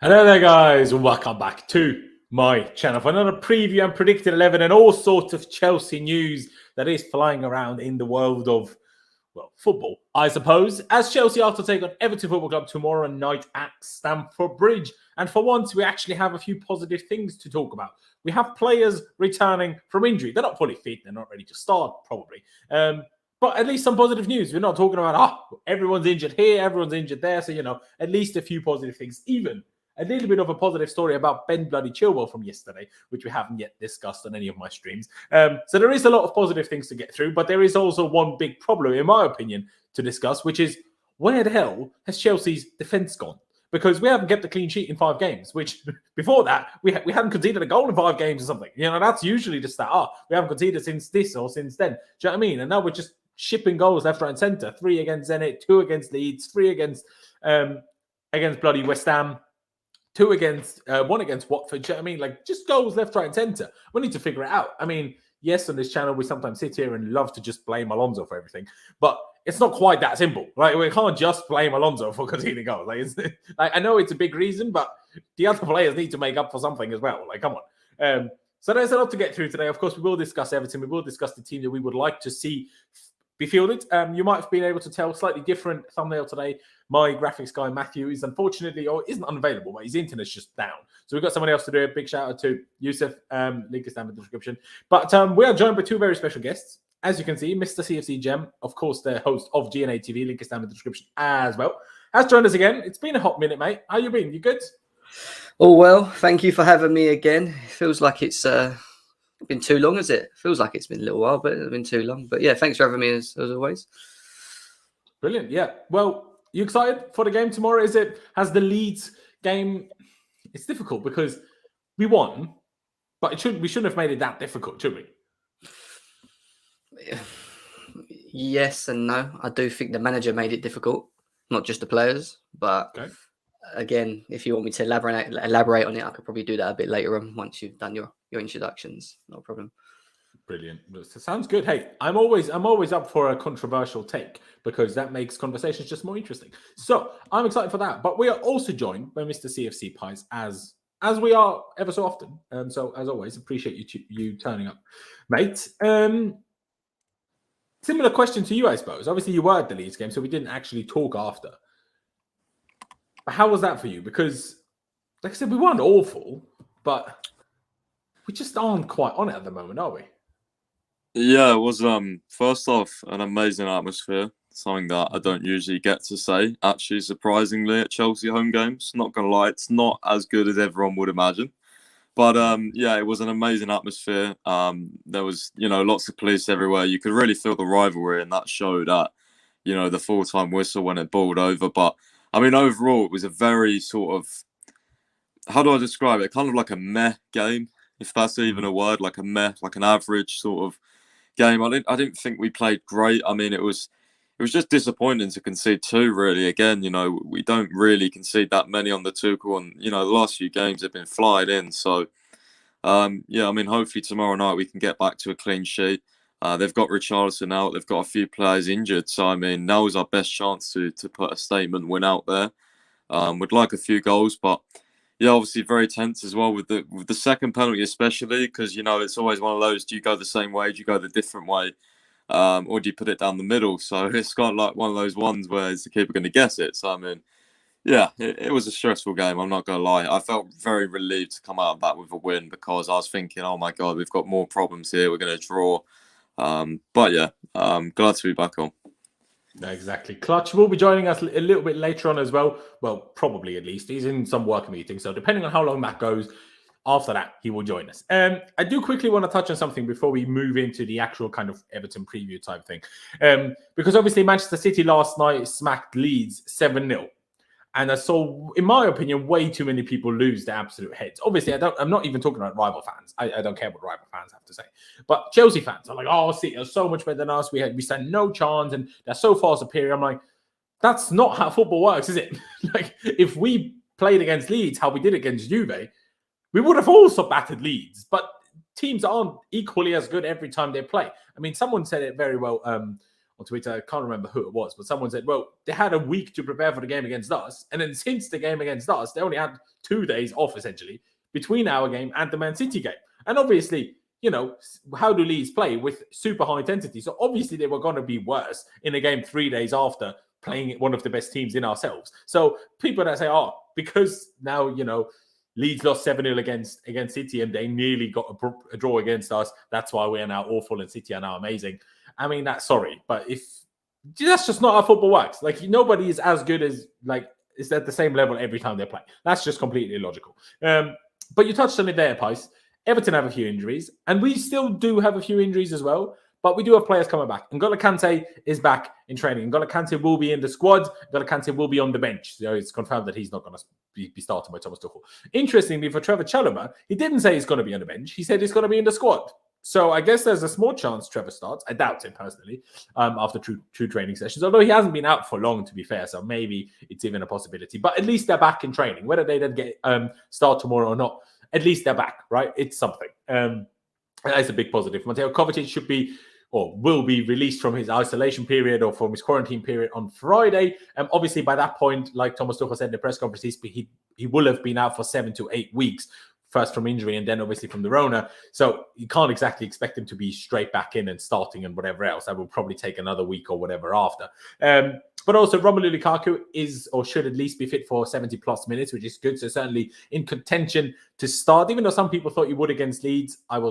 Hello there, guys, and welcome back to my channel for another preview and predicted 11 and all sorts of Chelsea news that is flying around in the world of, well, football, I suppose, as Chelsea are to take on Everton Football Club tomorrow night at Stamford Bridge. And for once, we actually have a few positive things to talk about. We have players returning from injury. They're not fully fit. They're not ready to start, probably. But at least some positive news. We're not talking about, everyone's injured here, everyone's injured there. So, at least a few positive things. Even a little bit of a positive story about Ben Chilwell from yesterday, which we haven't yet discussed on any of my streams. So there is a lot of positive things to get through, but there is also one big problem, in my opinion, to discuss, which is where the hell has Chelsea's defence gone? Because we haven't kept a clean sheet in 5 games, which before that, we hadn't conceded a goal in 5 games or something. That's usually the stat. We haven't conceded since this or since then. Do you know what I mean? And now we're just shipping goals left, right, and centre. 3 against Zenit, 2 against Leeds, 3 against bloody West Ham, 1 against Watford. Do you know what I mean? Like, just goals left, right, and centre. We need to figure it out. I mean, yes, on this channel, we sometimes sit here and love to just blame Alonso for everything, but it's not quite that simple. Right? We can't just blame Alonso for conceding goals. I know it's a big reason, but the other players need to make up for something as well. Come on. So there's a lot to get through today. Of course, we will discuss Everton. We will discuss the team that we would like to see be fielded. You might have been able to tell, slightly different thumbnail today. My graphics guy, Matthew, is unfortunately, or isn't unavailable, but his internet's just down. So we've got someone else to do it. Big shout out to Yusuf. Link is down in the description. But we are joined by 2 very special guests. As you can see, Mr. CFC Gem, of course, the host of GNA TV. Link is down in the description as well. Has joined us again. It's been a hot minute, mate. How you been? You good? Oh, well, thank you for having me again. It feels like it's been too long, is it? Feels like it's been a little while, but it's been too long. But yeah, thanks for having me as always. Brilliant. Yeah. Well, you excited for the game tomorrow? Has the Leeds game? It's difficult because we won, but we shouldn't have made it that difficult, should we? Yes and no. I do think the manager made it difficult, not just the players. But again, if you want me to elaborate on it, I could probably do that a bit later on once you've done your introductions. No problem. Brilliant. Sounds good. Hey, I'm always up for a controversial take because that makes conversations just more interesting. So I'm excited for that. But we are also joined by Mr. CFC Pies as we are ever so often. So as always, appreciate you turning up, mate. Similar question to you, I suppose. Obviously, you were at the Leeds game, so we didn't actually talk after. But how was that for you? Because, like I said, we weren't awful, but we just aren't quite on it at the moment, are we? Yeah, it was first off an amazing atmosphere, something that I don't usually get to say. Actually, surprisingly, at Chelsea home games, not gonna lie, it's not as good as everyone would imagine. But yeah, it was an amazing atmosphere. There was, lots of police everywhere. You could really feel the rivalry, and that showed at, the full-time whistle when it balled over. But I mean, overall, it was a very sort of, how do I describe it? Kind of like a meh game, if that's even a word, like a meh, like an average sort of game. I didn't think we played great. I mean, it was just disappointing to concede 2, really. Again, we don't really concede that many on the Tuchel, and the last few games have been flying in. So yeah, I mean, hopefully tomorrow night we can get back to a clean sheet. They've got Richarlison out. They've got a few players injured. So I mean, now is our best chance to put a statement win out there. We'd like a few goals, but yeah, obviously very tense as well with the second penalty, especially because it's always one of those: do you go the same way? Do you go the different way? Or do you put it down the middle? So it's kind of like one of those ones where is the keeper going to guess it? So I mean, yeah, it was a stressful game. I'm not going to lie. I felt very relieved to come out of that with a win because I was thinking, oh my God, we've got more problems here. We're going to draw. But yeah, glad to be back on. Exactly. Clutch will be joining us a little bit later on as well. Well, probably at least. He's in some work meeting. So depending on how long that goes, after that, he will join us. I do quickly want to touch on something before we move into the actual kind of Everton preview type thing. Because obviously Manchester City last night smacked Leeds 7-0. And I saw, in my opinion, way too many people lose their absolute heads. Obviously, I'm not even talking about rival fans. I don't care what rival fans have to say. But Chelsea fans are like, oh, City are so much better than us. We stand no chance and they're so far superior. I'm like, that's not how football works, is it? Like, if we played against Leeds how we did against Juve, we would have also battered Leeds. But teams aren't equally as good every time they play. I mean, someone said it very well on on Twitter. I can't remember who it was, but someone said, well, they had a week to prepare for the game against us. And then since the game against us, they only had 2 days off, essentially, between our game and the Man City game. And obviously, how do Leeds play with super high intensity? So obviously they were going to be worse in a game 3 days after playing one of the best teams in ourselves. So people that say, because now, Leeds lost 7-0 against City and they nearly got a draw against us, that's why we are now awful and City are now amazing. I mean, sorry, but that's just not how football works. Like, nobody is as good as, is at the same level every time they play. That's just completely illogical. But you touched on it there, Pice. Everton have a few injuries, and we still do have a few injuries as well, but we do have players coming back. N'Golo Kante is back in training. N'Golo Kante will be in the squad. N'Golo Kante will be on the bench. So it's confirmed that he's not going to be started by Thomas Tuchel. Interestingly, for Trevoh Chalobah, he didn't say he's going to be on the bench. He said he's going to be in the squad. So I guess there's a small chance Trevoh starts. I doubt it, personally, after two training sessions, although he hasn't been out for long, to be fair, so maybe it's even a possibility. But at least they're back in training. Whether they then get start tomorrow or not, at least they're back, right? It's something. That's a big positive. Mateo Kovacic should be or will be released from his isolation period or from his quarantine period on Friday. Obviously, by that point, like Thomas Tuchel said in the press conference, he will have been out for 7 to 8 weeks, first from injury and then obviously from the Rona. So you can't exactly expect him to be straight back in and starting and whatever else. That will probably take another week or whatever after. But also Romelu Lukaku is or should at least be fit for 70 plus minutes, which is good. So certainly in contention to start, even though some people thought he would against Leeds. It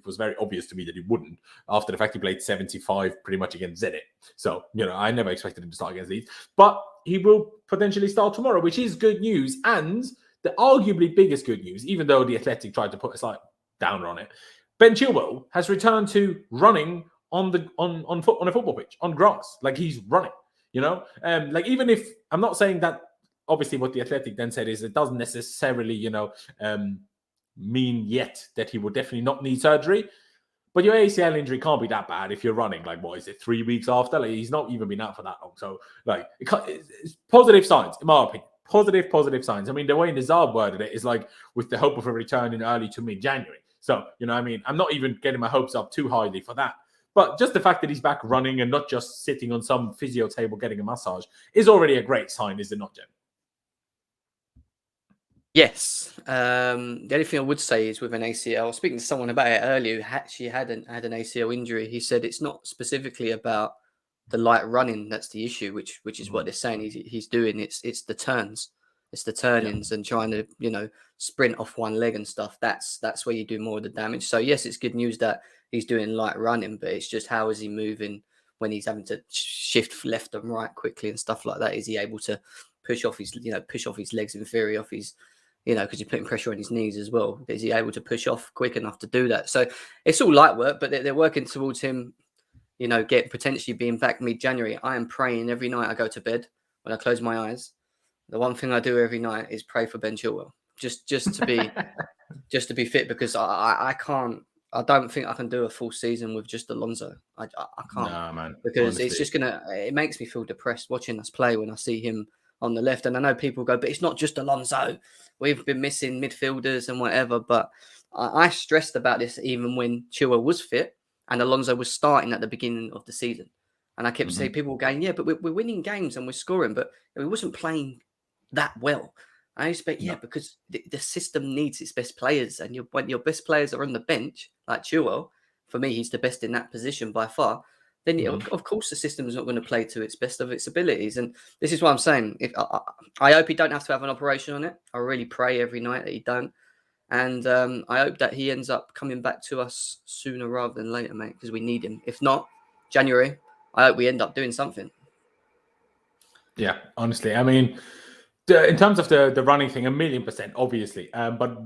was very obvious to me that he wouldn't after the fact he played 75 pretty much against Zenit. So, I never expected him to start against Leeds. But he will potentially start tomorrow, which is good news. And the arguably biggest good news, even though the Athletic tried to put a slight downer on it, Ben Chilwell has returned to running on a football pitch, on grass. Like, he's running, even if I'm not saying that, obviously what the Athletic then said is it doesn't necessarily, mean yet that he will definitely not need surgery. But your ACL injury can't be that bad if you're running, 3 weeks after? He's not even been out for that long. So, it's positive signs, in my opinion. Positive signs. I mean, the way Nizar worded it is with the hope of a return in early to mid-January. So, I'm not even getting my hopes up too highly for that. But just the fact that he's back running and not just sitting on some physio table getting a massage is already a great sign, is it not, Jen? Yes. The only thing I would say is with an ACL, speaking to someone about it earlier, who actually had an ACL injury, he said it's not specifically about the light running that's the issue, which is what they're saying he's doing. It's the turns, it's the turn-ins and trying to sprint off one leg and stuff. That's where you do more of the damage. So yes, it's good news that he's doing light running, but it's just how is he moving when he's having to shift left and right quickly and stuff like that? Is he able to push off his legs in theory, off his because you're putting pressure on his knees as well. Is he able to push off quick enough to do that? So it's all light work, but they're working towards him, potentially being back mid-January. I am praying every night I go to bed when I close my eyes. The one thing I do every night is pray for Ben Chilwell, just to be just to be fit, because I don't think I can do a full season with just Alonso. I can't, nah, man. Because Honestly, it's just it makes me feel depressed watching us play when I see him on the left. And I know people go, but it's not just Alonso. We've been missing midfielders and whatever. But I stressed about this even when Chilwell was fit and Alonso was starting at the beginning of the season. And I kept saying, people were going, yeah, but we're winning games and we're scoring, but we wasn't playing that well. I expect, because the system needs its best players. And when your best players are on the bench, like Chilwell, for me, he's the best in that position by far. Then, of course, the system is not going to play to its best of its abilities. And this is what I'm saying. I hope he don't have to have an operation on it. I really pray every night that he don't. And I hope that he ends up coming back to us sooner rather than later, mate, because we need him. If not, January, I hope we end up doing something. Yeah, honestly. I mean, in terms of the running thing, 1,000,000%, obviously. But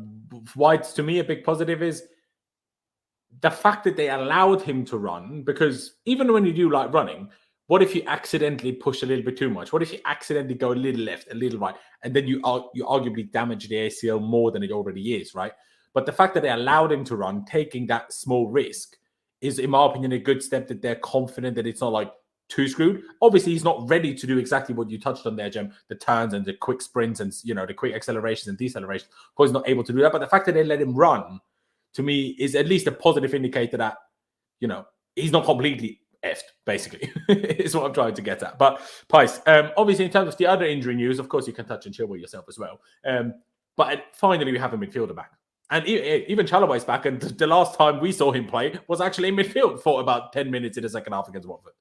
why it's to me a big positive is the fact that they allowed him to run, because even when you do like running, what if you accidentally push a little bit too much? What if you accidentally go a little left, a little right, and then you arguably damage the ACL more than it already is, right? But the fact that they allowed him to run, taking that small risk, is, in my opinion, a good step that they're confident that it's not like too screwed. Obviously, he's not ready to do exactly what you touched on there, Jem, the turns and the quick sprints and, the quick accelerations and decelerations. Of course, he's not able to do that. But the fact that they let him run, to me, is at least a positive indicator that, he's not completely effed, basically, is what I'm trying to get at. But, Pice, obviously, in terms of the other injury news, of course, you can touch on Chilwell yourself as well. But finally, we have a midfielder back. And even Chalobah is back. And the last time we saw him play was actually in midfield for about 10 minutes in the second half against Watford.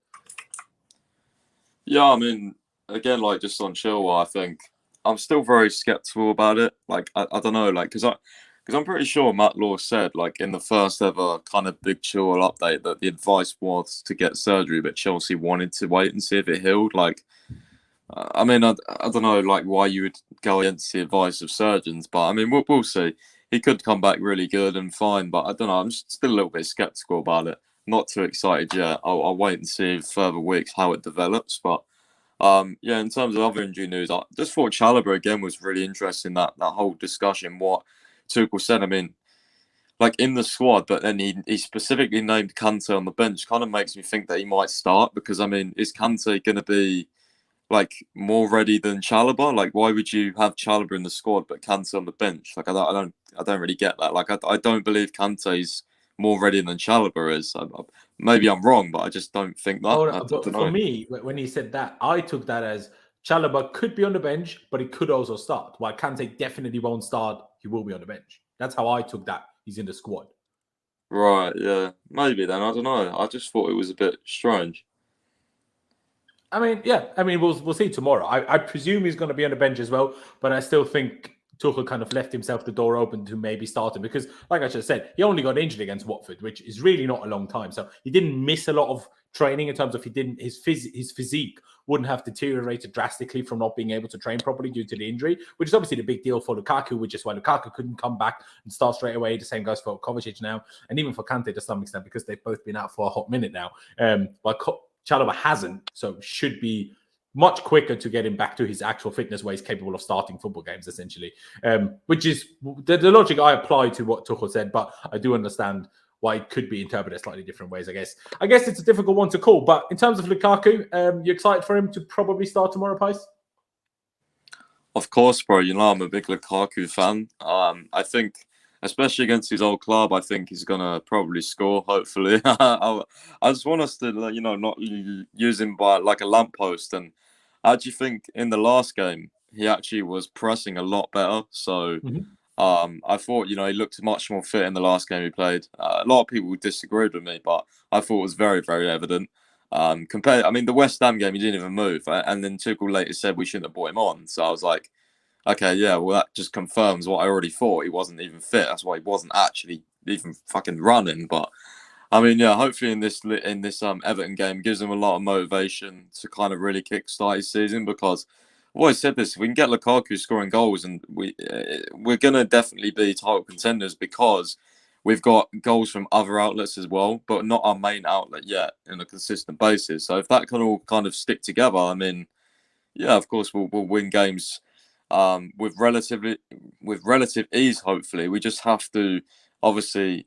Yeah, I mean, again, like just on Chilwell, I think I'm still very skeptical about it. Like, I don't know, like, because I'm pretty sure Matt Law said, like, in the first ever kind of big Chilwell update that the advice was to get surgery, but Chelsea wanted to wait and see if it healed. Like, I mean, I don't know, like, why you would go against the advice of surgeons, but I mean, we'll see. He could come back really good and fine, but I don't know. I'm just still a little bit skeptical about it. Not too excited yet. I'll wait and see further weeks how it develops. But yeah, in terms of other injury news, I just thought Chalobah again was really interesting. That whole discussion, what Tuchel said. I mean, like in the squad, but then he specifically named Kante on the bench. Kind of makes me think that he might start because I mean, is Kante going to be like more ready than Chalobah? Like, why would you have Chalobah in the squad but Kante on the bench? Like, I don't really get that. Like, I don't believe Kante's more ready than Chalobah is. Maybe I'm wrong, but I just don't think that. But for me, when he said that, I took that as Chalobah could be on the bench, but he could also start. While Kante definitely won't start, he will be on the bench. That's how I took that. He's in the squad. Right, yeah. Maybe then. I don't know. I just thought it was a bit strange. I mean, yeah. I mean, we'll see tomorrow. I presume he's going to be on the bench as well, but I still think Tuchel kind of left himself the door open to maybe start him because, like I just said, he only got injured against Watford, which is really not a long time. So he didn't miss a lot of training in terms of his physique wouldn't have deteriorated drastically from not being able to train properly due to the injury, which is obviously the big deal for Lukaku, which is why Lukaku couldn't come back and start straight away. The same goes for Kovacic now, and even for Kante to some extent because they've both been out for a hot minute now. But Chalobah hasn't, so should be much quicker to get him back to his actual fitness where he's capable of starting football games, essentially, which is the logic I apply to what Tuchel said, but I do understand why it could be interpreted slightly different ways, I guess. I guess it's a difficult one to call, but in terms of Lukaku, you excited for him to probably start tomorrow, Pice? Of course, bro. You know, I'm a big Lukaku fan. I think, especially against his old club, I think he's going to probably score, hopefully. I just want us to, not use him by like a lamppost. And I actually think in the last game, he actually was pressing a lot better. So I thought, he looked much more fit in the last game he played. A lot of people disagreed with me, but I thought it was very, very evident. The West Ham game, he didn't even move. And then Tuchel later said we shouldn't have brought him on. So I was like, okay, yeah, well, that just confirms what I already thought. He wasn't even fit. That's why he wasn't actually even fucking running. But I mean, yeah, hopefully in this Everton game gives him a lot of motivation to kind of really kickstart his season because I've always said this: if we can get Lukaku scoring goals, and we're gonna definitely be title contenders because we've got goals from other outlets as well, but not our main outlet yet on a consistent basis. So if that can all kind of stick together, I mean, yeah, of course we'll win games with relative ease. Hopefully, we just have to obviously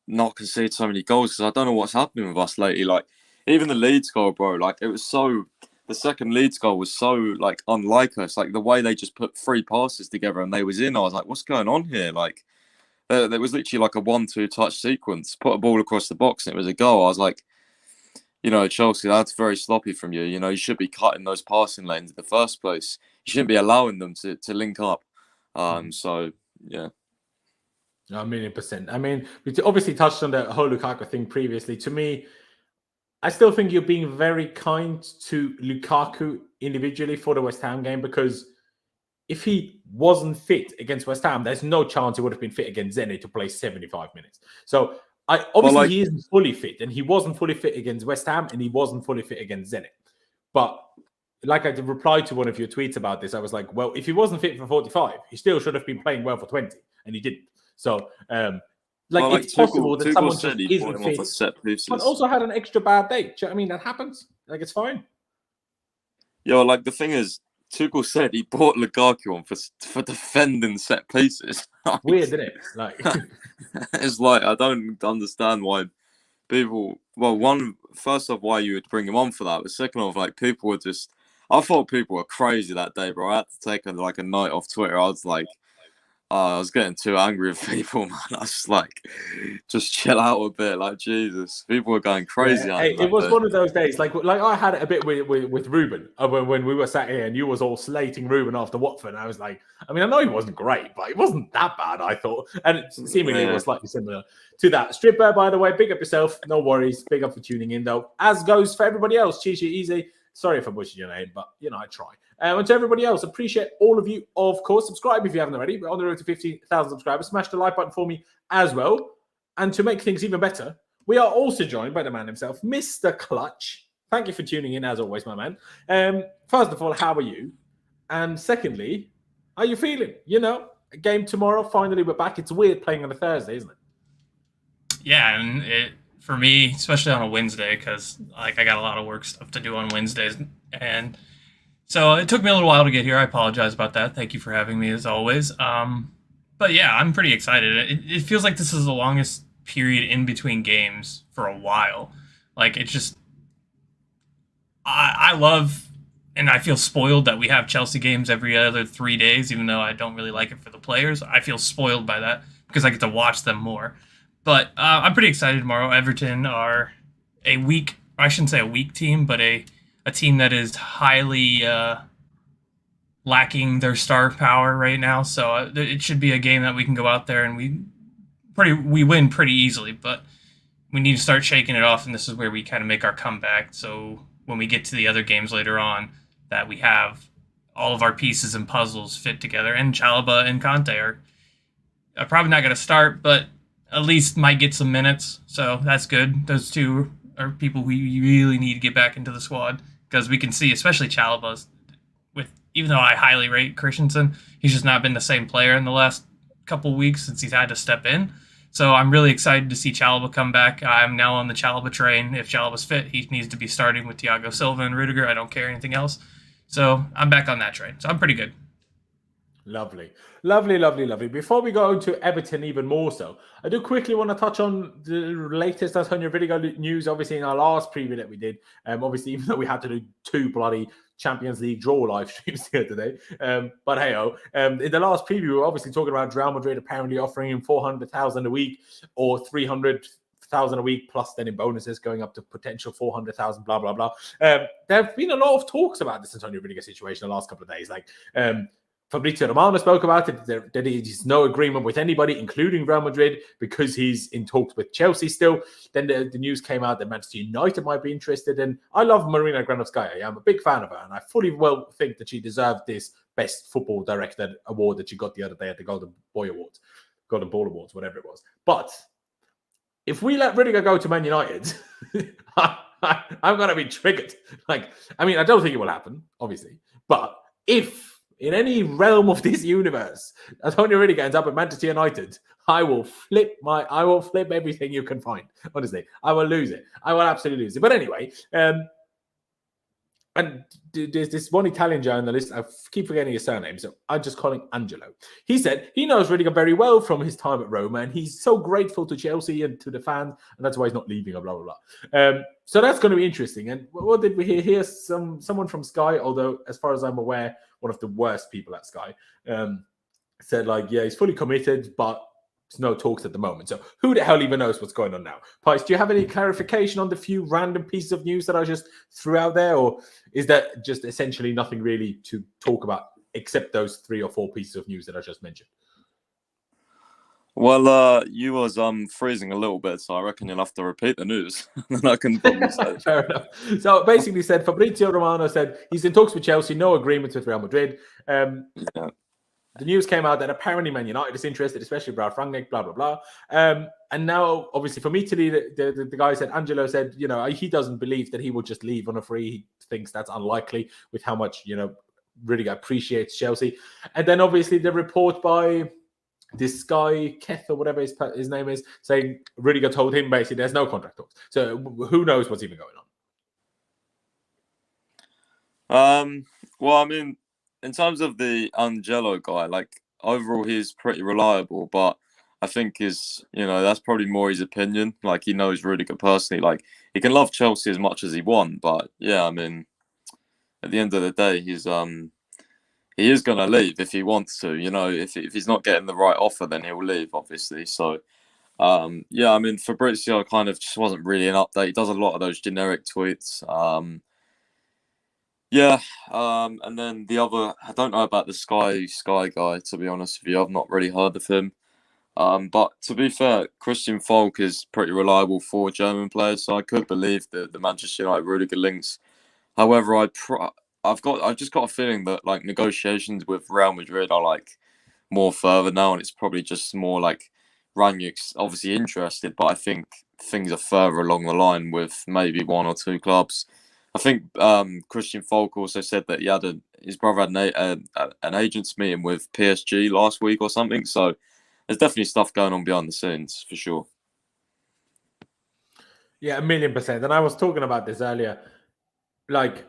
not concede so many goals because I don't know what's happening with us lately. Like even the Leeds goal, bro. Like it was so. The second Leeds goal was so like unlike us. Like the way they just put 3 passes together and they was in. I was like, what's going on here? Like there was literally like a 1-2 touch sequence. Put a ball across the box and it was a goal. I was like, Chelsea, that's very sloppy from you. You should be cutting those passing lanes in the first place. You shouldn't be allowing them to link up. So yeah. 1,000,000%. I mean, we obviously touched on the whole Lukaku thing previously. To me, I still think you're being very kind to Lukaku individually for the West Ham game because if he wasn't fit against West Ham, there's no chance he would have been fit against Zenit to play 75 minutes. So he isn't fully fit, and he wasn't fully fit against West Ham, and he wasn't fully fit against Zenit. But like I replied to one of your tweets about this, I was like, well, if he wasn't fit for 45, he still should have been playing well for 20, and he didn't. So, it's possible that someone just isn't fit, but also had an extra bad day. Do you know what I mean? That happens. Like, it's fine. Yo, like, the thing is, Tuchel said he brought Lukaku on for defending set pieces. Weird, isn't it? Like, it's like, I don't understand why people... Well, first off, why you would bring him on for that. But second off, like, people were just... I thought people were crazy that day, bro. I had to take a night off Twitter. I was like... I was getting too angry with people, man. I was like, just chill out a bit. Like, Jesus, people were going crazy. Yeah, it was one of those days. Like I had it a bit with Ruben when we were sat here, and you was all slating Ruben after Watford. And I was like, I mean, I know he wasn't great, but it wasn't that bad, I thought. And it seemingly was slightly similar to that. Stripper, by the way, big up yourself. No worries. Big up for tuning in, though. As goes for everybody else. Cheers, you easy. Sorry if I butchered your name, but I try. And to everybody else, appreciate all of you, of course. Subscribe if you haven't already. We're on the road to 15,000 subscribers. Smash the like button for me as well. And to make things even better, we are also joined by the man himself, Mr. Clutch. Thank you for tuning in, as always, my man. First of all, how are you? And secondly, how are you feeling? A game tomorrow. Finally, we're back. It's weird playing on a Thursday, isn't it? Yeah, and for me, especially on a Wednesday, because I got a lot of work stuff to do on Wednesdays, and so it took me a little while to get here. I apologize about that. Thank you for having me, as always. But yeah, I'm pretty excited. It feels like this is the longest period in between games for a while. Like, it's just, I love, and I feel spoiled that we have Chelsea games every other 3 days, even though I don't really like it for the players. I feel spoiled by that because I get to watch them more. But I'm pretty excited tomorrow. Everton are I shouldn't say a weak team, but a team that is highly lacking their star power right now. So it should be a game that we can go out there and we win pretty easily. But we need to start shaking it off, and this is where we kind of make our comeback. So when we get to the other games later on, that we have all of our pieces and puzzles fit together. And Chalobah and Kante are probably not going to start, but at least might get some minutes, so that's good. Those two are people we really need to get back into the squad, because we can see, especially Chalobah, even though I highly rate Christensen, he's just not been the same player in the last couple of weeks since he's had to step in. So I'm really excited to see Chalobah come back. I'm now on the Chalobah train. If Chalobah's fit, he needs to be starting with Thiago Silva and Rudiger. I don't care anything else. So I'm back on that train. So I'm pretty good. Lovely. Before we go into Everton even more so, I do quickly want to touch on the latest Antonio Rudiger news, obviously in our last preview that we did. Obviously, even though we had to do 2 bloody Champions League draw live streams here today. But hey-oh, in the last preview, we were obviously talking about Real Madrid apparently offering him 400,000 a week or 300,000 a week, plus then in bonuses going up to potential 400,000, blah, blah, blah. There have been a lot of talks about this Antonio Rudiger situation the last couple of days. Like, Fabrizio Romano spoke about it. There is no agreement with anybody, including Real Madrid, because he's in talks with Chelsea still. Then the news came out that Manchester United might be interested. And I love Marina Granovskaya. I'm a big fan of her. And I fully well think that she deserved this Best Football Director award that she got the other day at the Golden Ball Awards, whatever it was. But if we let Rudiger go to Man United, I'm going to be triggered. Like, I mean, I don't think it will happen, obviously. But if in any realm of this universe Antonio Rudiger ends up at Manchester United, I will flip everything you can find. Honestly, I will lose it. I will absolutely lose it. But anyway, and there's this one Italian journalist, I keep forgetting his surname, so I'm just calling Angelo. He said he knows Rudiger very well from his time at Roma, and he's so grateful to Chelsea and to the fans, and that's why he's not leaving, blah, blah, blah. So that's going to be interesting. And what did we hear? Here's someone from Sky, although as far as I'm aware, one of the worst people at Sky, said like, yeah, he's fully committed, but there's no talks at the moment. So who the hell even knows what's going on now? Pice, do you have any clarification on the few random pieces of news that I just threw out there? Or is that just essentially nothing really to talk about except those 3 or 4 pieces of news that I just mentioned? Well, you was freezing a little bit, so I reckon you'll have to repeat the news. And I can probably say. Fair enough. So basically said, Fabrizio Romano said he's in talks with Chelsea, no agreements with Real Madrid. Yeah. The news came out that apparently Man United is interested, especially Brad Rangnick, blah, blah, blah. And now, obviously, for me to leave, the guy said, Angelo said, he doesn't believe that he will just leave on a free. He thinks that's unlikely with how much, Rudiger appreciates Chelsea. And then, obviously, the report by this guy, Keth, or whatever his name is, saying Rudiger told him basically there's no contract talks. So who knows what's even going on? Well, I mean, in terms of the Angelo guy, like, overall, he's pretty reliable, but I think that's probably more his opinion. Like, he knows Rudiger personally. Like, he can love Chelsea as much as he wants, but yeah, I mean, at the end of the day, he is going to leave if he wants to. You know, if he's not getting the right offer, then he'll leave, obviously. So, yeah, I mean, Fabrizio kind of just wasn't really an update. He does a lot of those generic tweets. Yeah, and then the other, I don't know about the Sky guy, to be honest with you. I've not really heard of him. But to be fair, Christian Falk is pretty reliable for German players, so I could believe the Manchester United Rudiger links. However, I've just got a feeling that like negotiations with Real Madrid are like more further now, and it's probably just more like Rangnick's obviously interested, but I think things are further along the line with maybe one or two clubs. I think Christian Falk also said that his brother had an agents meeting with PSG last week or something. So there's definitely stuff going on behind the scenes for sure. Yeah, 1,000,000%. And I was talking about this earlier. Like,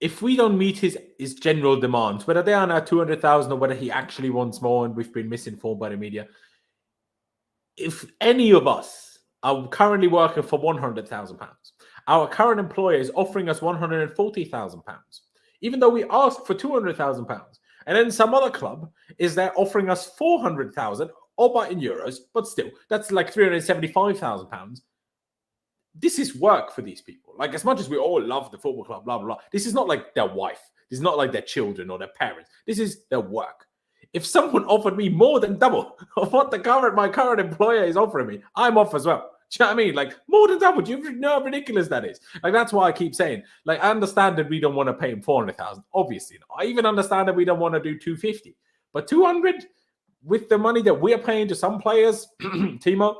if we don't meet his general demands, whether they are now 200,000 or whether he actually wants more, and we've been misinformed by the media, if any of us are currently working for £100,000, our current employer is offering us £140,000, even though we asked for £200,000, and then some other club is there offering us 400,000, albeit in euros, but still, that's like £375,000. This is work for these people. Like, as much as we all love the football club, blah, blah, blah, this is not like their wife. This is not like their children or their parents. This is their work. If someone offered me more than double of what my current employer is offering me, I'm off as well. Do you know what I mean? Like, more than double. Do you know how ridiculous that is? Like, that's why I keep saying, like, I understand that we don't want to pay him 400,000. Obviously not. I even understand that we don't want to do 250. But 200 with the money that we're paying to some players, Timo,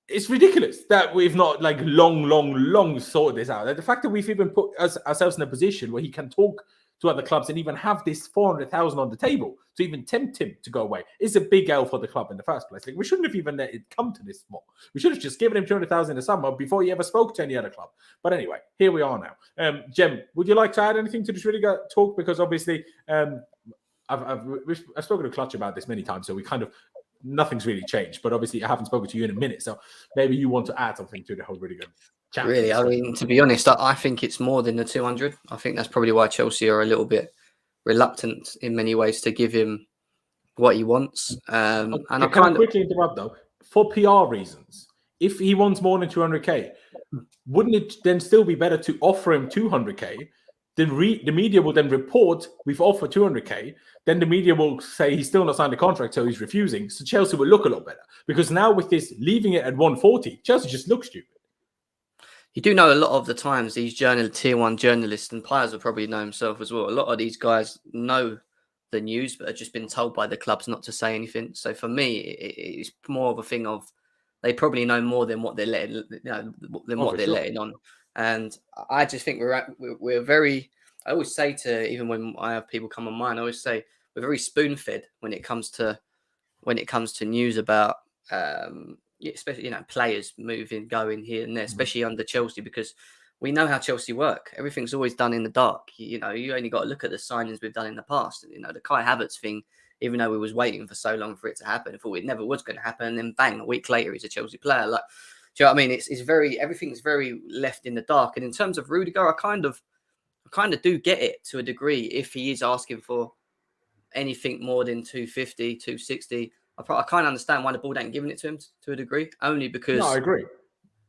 it's ridiculous that we've not like long sorted this out. Like, the fact that we've even put ourselves in a position where he can talk to other clubs and even have this 400,000 on the table to even tempt him to go away is a big L for the club in the first place. Like, we shouldn't have even let it come to this more. We should have just given him 200,000 in the summer before he ever spoke to any other club. But anyway, here we are now. Jem, would you like to add anything to this Rudiger talk? Because obviously, I've spoken to Clutch about this many times, so we kind of nothing's really changed. But obviously, I haven't spoken to you in a minute, so maybe you want to add something to the whole Rudiger chat. Really, I mean, to be honest, I think it's more than the 200. I think that's probably why Chelsea are a little bit reluctant in many ways to give him what he wants. And I can quickly interrupt though, for PR reasons. If he wants more than 200k, wouldn't it then still be better to offer him 200k? The media will then report we've offered 200k. Then the media will say he's still not signed a contract, so he's refusing. So Chelsea will look a lot better, because now with this leaving it at 140, Chelsea just looks stupid. You do know a lot of the times these tier one journalists and players will probably know himself as well. A lot of these guys know the news, but have just been told by the clubs not to say anything. So for me, it's more of a thing of they probably know more than what they're letting, they're letting on. And I just think we're very. I always say to, even when I have people come on mine, I always say we're very spoon fed when it comes to news about. Especially, players moving, going here and there, especially under Chelsea, because we know how Chelsea work. Everything's always done in the dark. You only got to look at the signings we've done in the past. The Kai Havertz thing, even though we was waiting for so long for it to happen, I thought it never was going to happen. And then bang, a week later, he's a Chelsea player. Like, do you know what I mean? It's very, everything's very left in the dark. And in terms of Rudiger, I kind of do get it to a degree. If he is asking for anything more than 250, 260, I can't understand why the board ain't giving it to him to a degree, only because I agree.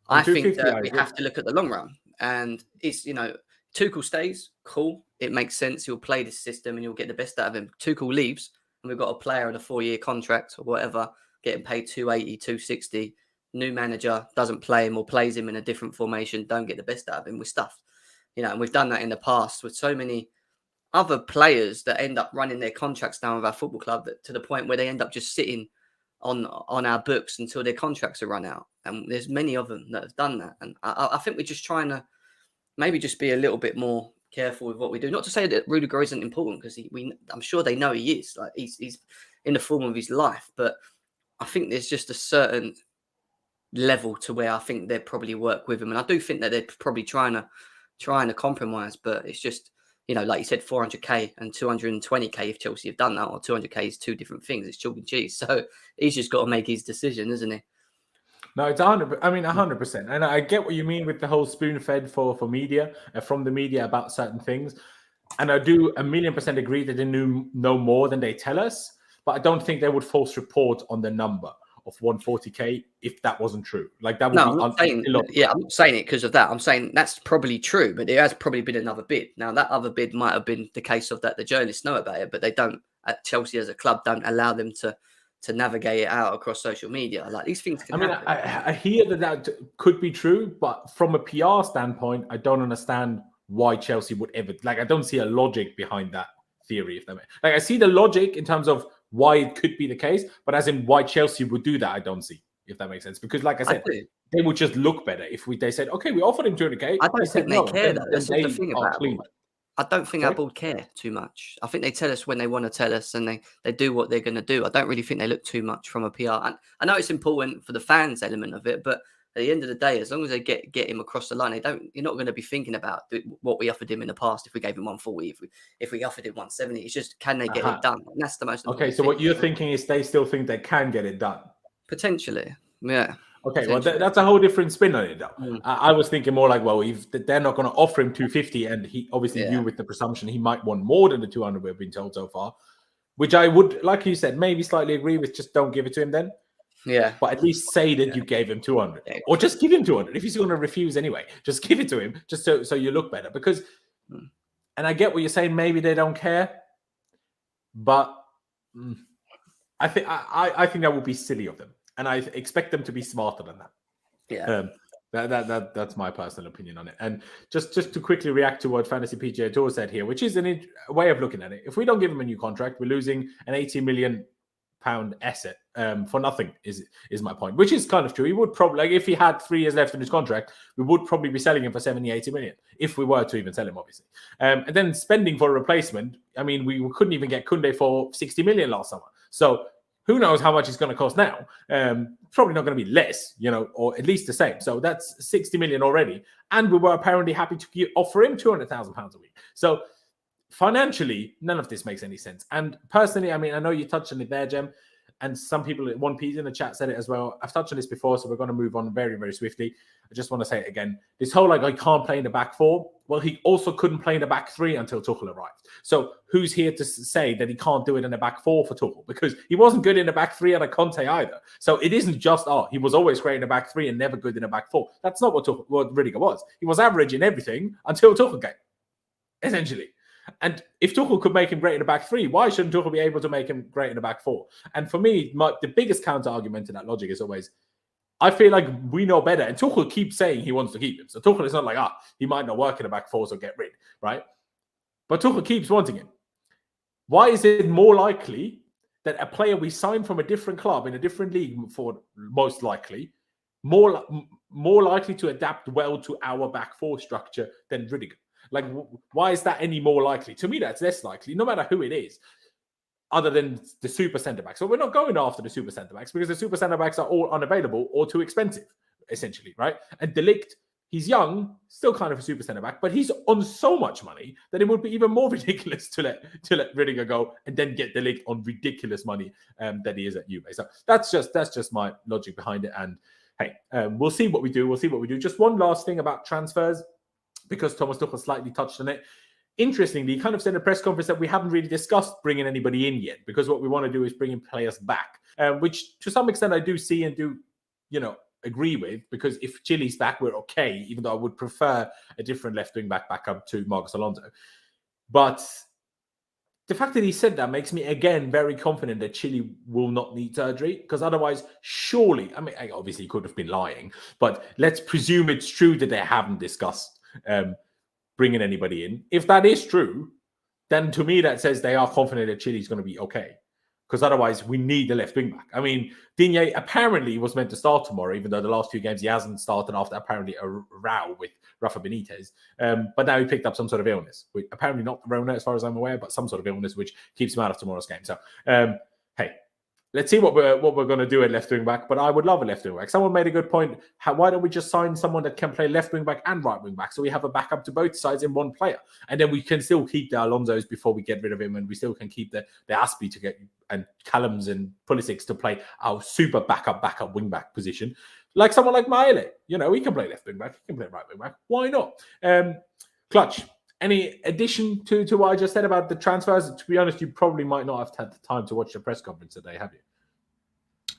I think that we have to look at the long run. And it's, Tuchel stays, cool. It makes sense. He'll play this system and you'll get the best out of him. Tuchel leaves and we've got a player on a 4-year contract or whatever, getting paid 280, 260. New manager doesn't play him or plays him in a different formation, don't get the best out of him. We're stuffed. And we've done that in the past with so many other players that end up running their contracts down with our football club, to the point where they end up just sitting on our books until their contracts are run out. And there's many of them that have done that. And I think we're just trying to maybe just be a little bit more careful with what we do. Not to say that Rudiger isn't important, because I'm sure they know he is. Like, he's in the form of his life. But I think there's just a certain level to where I think they'd probably work with him. And I do think that they're probably trying to compromise. But it's just, like you said, 400k and 220k if Chelsea have done that, or 200k is two different things. It's chalk and cheese. So he's just got to make his decision, isn't he? No, it's 100%. And I get what you mean with the whole spoon-fed for media, from the media about certain things. And I do 1,000,000% agree that they know more than they tell us, but I don't think they would false report on the number of 140k if that wasn't true. Like that would No, be I'm not saying. illogical. Yeah, I'm not saying it because of that. I'm saying that's probably true, but there has probably been another bid. Now that other bid might have been the case of that the journalists know about it, but they don't. At Chelsea as a club, don't allow them to navigate it out across social media. Like these things can happen. I hear that could be true, but from a PR standpoint, I don't understand why Chelsea would ever I don't see a logic behind that theory. If that makes I see the logic in terms of why it could be the case, but as in why Chelsea would do that, I don't see. If that makes sense, because like I said, they would just look better if they said, okay, we offered him 200k. I don't think they care though. That's the thing about it. I don't think our board care too much. I think they tell us when they want to tell us, and they do what they're going to do. I don't really think they look too much from a PR. And I know it's important for the fans element of it, but at the end of the day, as long as they get him across the line, you're not going to be thinking about what we offered him in the past. If we gave him 140, if we offered him 170, it's just can they get it done? And that's the most important so what you're thinking is they still think they can get it done potentially. Yeah. Okay, well, that's a whole different spin on it, though. I was thinking more like, well, if they're not going to offer him 250, and he obviously you with the presumption he might want more than the 200 we've been told so far, which I would, like you said, maybe slightly agree with. Just don't give it to him then. Yeah, but at least say that you gave him 200, or just give him 200 if he's going to refuse anyway. Just give it to him, just so you look better. Because, and I get what you're saying. Maybe they don't care, but I think that would be silly of them. And I expect them to be smarter than that. Yeah. That's my personal opinion on it. And just to quickly react to what Fantasy PGA Tour said here, which is a way of looking at it. If we don't give him a new contract, we're losing an £80 million asset for nothing. Is my point, which is kind of true. He would probably, if he had 3 years left in his contract, we would probably be selling him for 70-80 million if we were to even sell him, obviously. And then spending for a replacement. I mean, we couldn't even get Koundé for 60 million last summer. So who knows how much it's going to cost now? Probably not going to be less, or at least the same. So that's 60 million already. And we were apparently happy to offer him £200,000 a week. So financially, none of this makes any sense. And personally, I mean, I know you touched on it there, Jem, and some people at One Piece in the chat said it as well. I've touched on this before, so we're going to move on very, very swiftly. I just want to say it again. This whole, I can't play in the back 4. Well, he also couldn't play in the back 3 until Tuchel arrived. So who's here to say that he can't do it in the back 4 for Tuchel? Because he wasn't good in the back 3 under Conte either. So it isn't just, he was always great in the back 3 and never good in the back 4. That's not what Rudiger was. He was average in everything until Tuchel came, essentially. And if Tuchel could make him great in the back 3, why shouldn't Tuchel be able to make him great in the back 4? And for me, the biggest counter argument to that logic is always, I feel like we know better. And Tuchel keeps saying he wants to keep him. So Tuchel is not like, he might not work in the back 4, so get rid, right? But Tuchel keeps wanting him. Why is it more likely that a player we signed from a different club in a different league, for most likely, more likely to adapt well to our back 4 structure than Rudiger? Like, why is that any more likely? To me, that's less likely, no matter who it is, other than the super centre-backs. So we're not going after the super centre-backs because the super centre-backs are all unavailable or too expensive, essentially, right? And De Ligt, he's young, still kind of a super centre-back, but he's on so much money that it would be even more ridiculous to let Rudiger go and then get De Ligt on ridiculous money that he is at Juve. So that's just my logic behind it. And hey, we'll see what we do. Just one last thing about transfers, because Thomas Tuchel slightly touched on it. Interestingly, he kind of said in a press conference that we haven't really discussed bringing anybody in yet, because what we want to do is bring in players back, which to some extent I do see and do, agree with, because if Chile's back, we're okay, even though I would prefer a different left wing back up to Marcos Alonso. But the fact that he said that makes me, again, very confident that Chile will not need surgery, because otherwise, surely, I mean, obviously he could have been lying, but let's presume it's true that they haven't discussed bringing anybody in. If that is true, then to me that says they are confident that Chile's going to be okay, because otherwise we need the left wing back. I mean, Digne apparently was meant to start tomorrow, even though the last 2 games he hasn't started after apparently a row with Rafa Benitez. But now he picked up some sort of illness, apparently not the Rona as far as I'm aware, but some sort of illness which keeps him out of tomorrow's game. So hey, let's see what we're going to do at left wing back. But I would love a left wing back. Someone made a good point. Why don't we just sign someone that can play left wing back and right wing back, so we have a backup to both sides in one player, and then we can still keep the Alonsos before we get rid of him, and we still can keep the Aspie to get, and Callums and Pulisic to play our super backup wing back position, like someone like Maele. He can play left wing back, he can play right wing back. Why not? Clutch. any addition to what I just said about the transfers? To be honest, you probably might not have had the time to watch the press conference today, have you?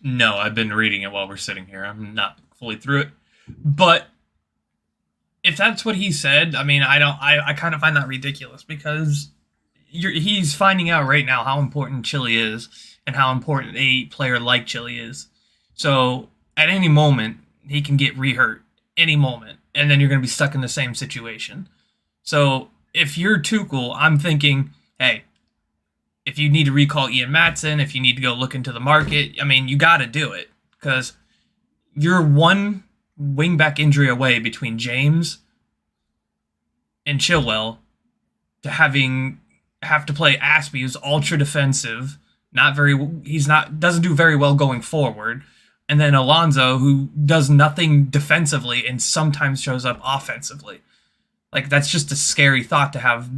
No, I've been reading it while we're sitting here. I'm not fully through it. But if that's what he said, I mean, I kind of find that ridiculous because he's finding out right now how important Chile is and how important a player like Chile is. So at any moment, he can get re-hurt, any moment, and then you're going to be stuck in the same situation. So if you're Tuchel, I'm thinking, hey, if you need to recall Ian Maatsen, if you need to go look into the market, I mean, you got to do it because you're one wingback injury away between James and Chilwell to have to play Aspie, who's ultra defensive, doesn't do very well going forward, and then Alonso, who does nothing defensively and sometimes shows up offensively. Like, that's just a scary thought to have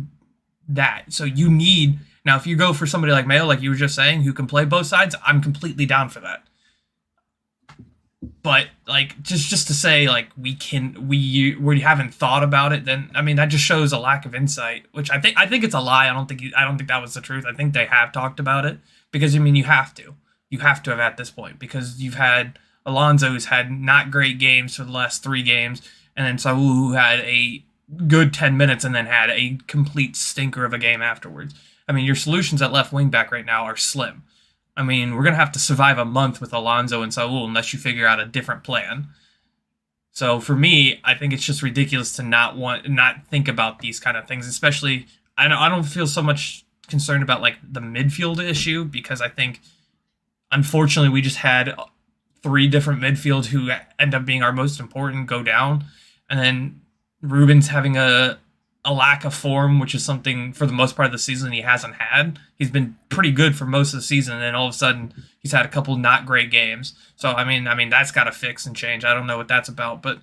that. So you need, now if you go for somebody like Mayo, like you were just saying, who can play both sides, I'm completely down for that. But like just to say like we haven't thought about it, then I mean that just shows a lack of insight, which I think it's a lie. I don't think that was the truth. I think they have talked about it because I mean you have to have at this point because you've had Alonso who's had not great games for the last 3 games, and then Saul who had a good 10 minutes and then had a complete stinker of a game afterwards. I mean your solutions at left wing back right now are slim. I mean, we're going to have to survive a month with Alonso and Saul unless you figure out a different plan. So for me, I think it's just ridiculous to not think about these kind of things, especially I don't feel so much concerned about like the midfield issue because I think unfortunately we just had 3 different midfield who end up being our most important go down, and then Ruben's having a lack of form, which is something for the most part of the season he hasn't had. He's been pretty good for most of the season, and then all of a sudden he's had a couple not great games. So I mean that's got to fix and change. I don't know what that's about, but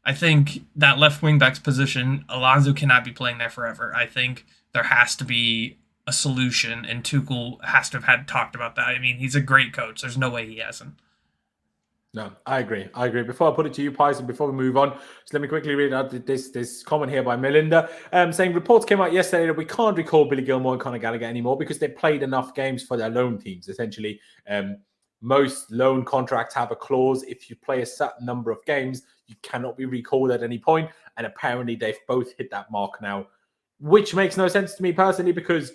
I think that left wing back's position, Alonso cannot be playing there forever. I think there has to be a solution, and Tuchel has to have had talked about that. I mean, he's a great coach. There's no way he hasn't. No, I agree. Before I put it to you, Pies, and before we move on, just let me quickly read out this comment here by Melinda, saying reports came out yesterday that we can't recall Billy Gilmour and Conor Gallagher anymore because they played enough games for their loan teams. Essentially, most loan contracts have a clause. If you play a certain number of games, you cannot be recalled at any point. And apparently they've both hit that mark now, which makes no sense to me personally because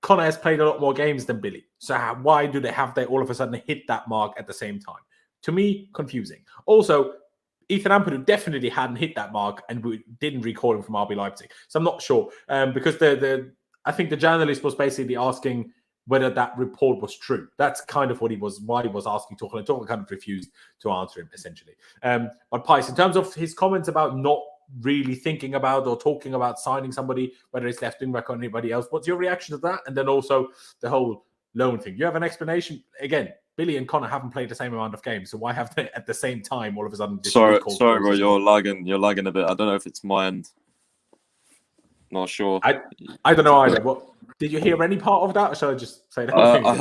Conor has played a lot more games than Billy. So why do they all of a sudden hit that mark at the same time? To me, confusing. Also, Ethan Ampadu definitely hadn't hit that mark and we didn't recall him from RB Leipzig. So I'm not sure because I think the journalist was basically asking whether that report was true. That's kind of why he was asking Tuchel, and Tuchel kind of refused to answer him, essentially. But Pice, in terms of his comments about not really thinking about or talking about signing somebody, whether it's left wing back or anybody else, what's your reaction to that? And then also the whole loan thing. You have an explanation? Again, Billy and Conor haven't played the same amount of games, so why have they at the same time all of a sudden? Sorry, bro, you're lagging a bit. I don't know if it's my end. Not sure. I don't know either. But did you hear any part of that, or shall I just say that? I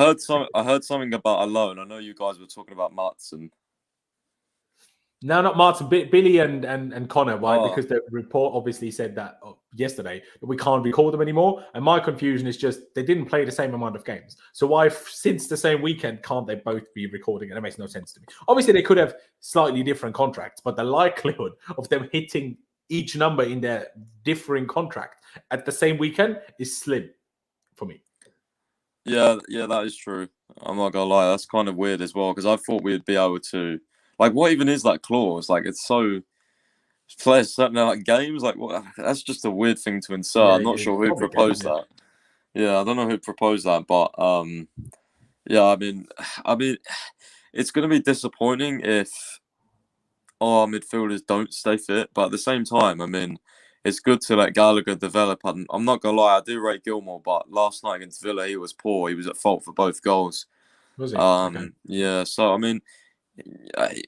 heard something about a loan. I know you guys were talking about Maatsen. No, not Martin. Billy and Conor. Why? Oh. Because the report obviously said that yesterday that we can't recall them anymore. And my confusion is just they didn't play the same amount of games. So why, since the same weekend, can't they both be recording? And it makes no sense to me. Obviously, they could have slightly different contracts, but the likelihood of them hitting each number in their differing contract at the same weekend is slim for me. Yeah, that is true. I'm not gonna lie, that's kind of weird as well because I thought we'd be able to. Like, what even is that clause? Like, it's so players certain like games. Like, what? That's just a weird thing to insert. Yeah, I'm not sure who proposed that. Yeah, I don't know who proposed that, but yeah, I mean, it's going to be disappointing if our midfielders don't stay fit. But at the same time, I mean, it's good to let Gallagher develop. And I'm not gonna lie, I do rate Gilmour, but last night against Villa, he was poor. He was at fault for both goals. Was he? Okay. Yeah. So I mean.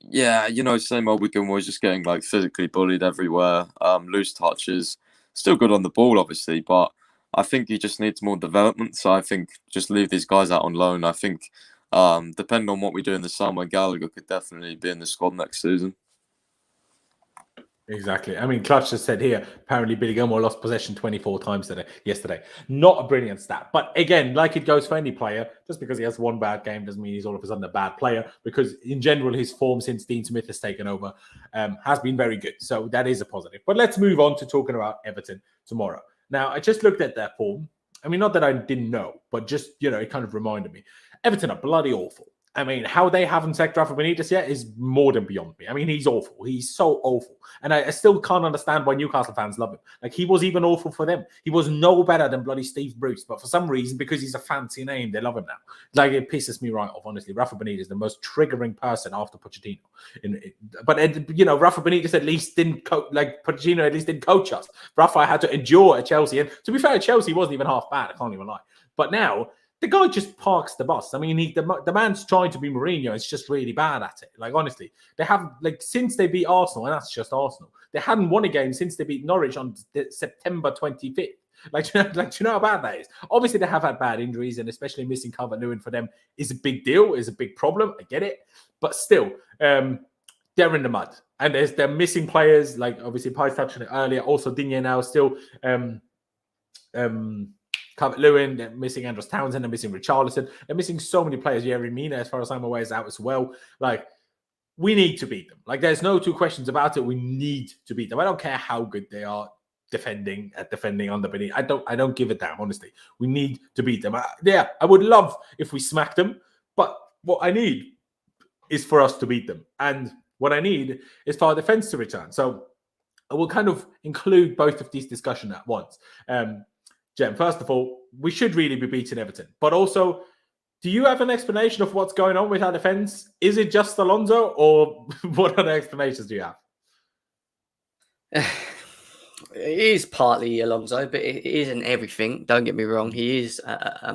Yeah, same old weekend was just getting like physically bullied everywhere. Loose touches, still good on the ball, obviously, but I think he just needs more development. So I think just leave these guys out on loan. I think, depending on what we do in the summer, Gallagher could definitely be in the squad next season. Exactly. I mean, Clutch just said here, apparently Billy Gilmore lost possession 24 times yesterday. Not a brilliant stat. But again, like it goes for any player, just because he has one bad game doesn't mean he's all of a sudden a bad player, because in general, his form since Dean Smith has taken over has been very good. So that is a positive. But let's move on to talking about Everton tomorrow. Now, I just looked at their form. I mean, not that I didn't know, but just, it kind of reminded me. Everton are bloody awful. I mean, how they haven't sacked Rafa Benitez yet is more than beyond me. I mean, he's awful. He's so awful. And I still can't understand why Newcastle fans love him. Like, he was even awful for them. He was no better than bloody Steve Bruce. But for some reason, because he's a fancy name, they love him now. Like, it pisses me right off, honestly. Rafa Benitez is the most triggering person after Pochettino. But Rafa Benitez at least didn't Pochettino at least didn't coach us. Rafa had to endure at Chelsea. And to be fair, Chelsea wasn't even half bad. I can't even lie. But now, the guy just parks the bus. I mean, the man's trying to be Mourinho. It's just really bad at it. Like, honestly, they have, since they beat Arsenal, and that's just Arsenal, they hadn't won a game since they beat Norwich on September 25th. Like, do you know how bad that is? Obviously, they have had bad injuries, and especially missing Calvert-Lewin for them is a big deal, is a big problem. I get it. But still, they're in the mud. And they're missing players, like, obviously, Pies touched on it earlier. Also, Digne now still... Calvert-Lewin, they're missing Andros Townsend, they're missing Richarlison, they're missing so many players. Yerry Mina, as far as I'm aware, is out as well. Like, we need to beat them. Like, there's no two questions about it. We need to beat them. I don't care how good they are defending under Benitez. I don't give a damn, honestly. We need to beat them. I would love if we smacked them, but what I need is for us to beat them. And what I need is for our defense to return. So I will kind of include both of these discussions at once. Jem, first of all, we should really be beating Everton. But also, do you have an explanation of what's going on with our defence? Is it just Alonso, or what other explanations do you have? It is partly Alonso, but it isn't everything. Don't get me wrong. He is a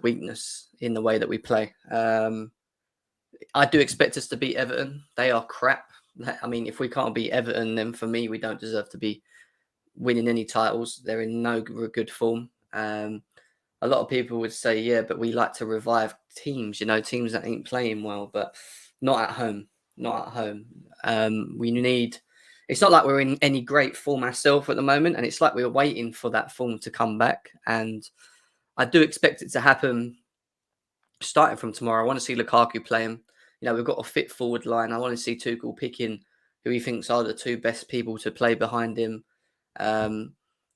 weakness in the way that we play. I do expect us to beat Everton. They are crap. I mean, if we can't beat Everton, then for me, we don't deserve to be winning any titles. They're in no good form. A lot of people would say, yeah, but we like to revive teams, teams that ain't playing well, but not at home. It's not like we're in any great form ourselves at the moment, and it's like we're waiting for that form to come back. And I do expect it to happen starting from tomorrow. I want to see Lukaku playing. We've got a fit forward line. I want to see Tuchel picking who he thinks are the two best people to play behind him. In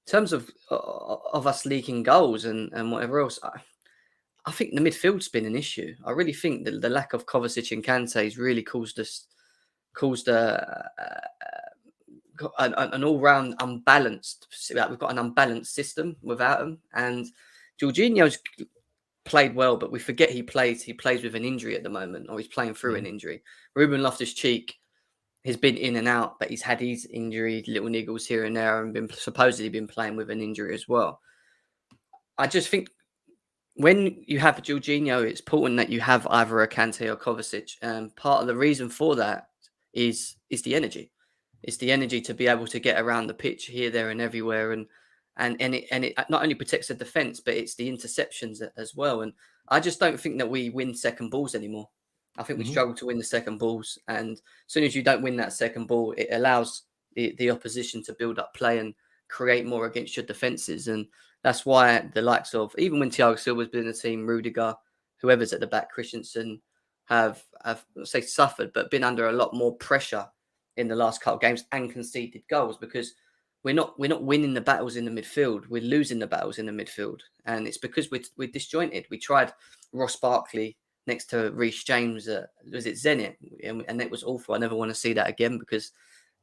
terms of us leaking goals and whatever else, I think the midfield's been an issue. I really think that the lack of Kovacic and Kante has really caused an all-round unbalanced. We've got an unbalanced system without him, and Jorginho's played well, but we forget he plays with an injury at the moment, or he's playing through an injury. Ruben Loftus-Cheek has been in and out, but he's had his injury, little niggles here and there, and supposedly been playing with an injury as well. I just think when you have Jorginho, it's important that you have either a Kante or Kovacic. And part of the reason for that is the energy. It's the energy to be able to get around the pitch here, there, and everywhere, and it not only protects the defense, but it's the interceptions as well. And I just don't think that we win second balls anymore. I think we struggle to win the second balls, and as soon as you don't win that second ball, it allows the opposition to build up play and create more against your defences. And that's why the likes of, even when Thiago Silva's been in the team, Rudiger, whoever's at the back, Christensen, have say suffered, but been under a lot more pressure in the last couple of games and conceded goals, because we're not winning the battles in the midfield. We're losing the battles in the midfield, and it's because we're disjointed. We tried Ross Barkley next to Reece James was it Zenit, and it was awful. I never want to see that again, because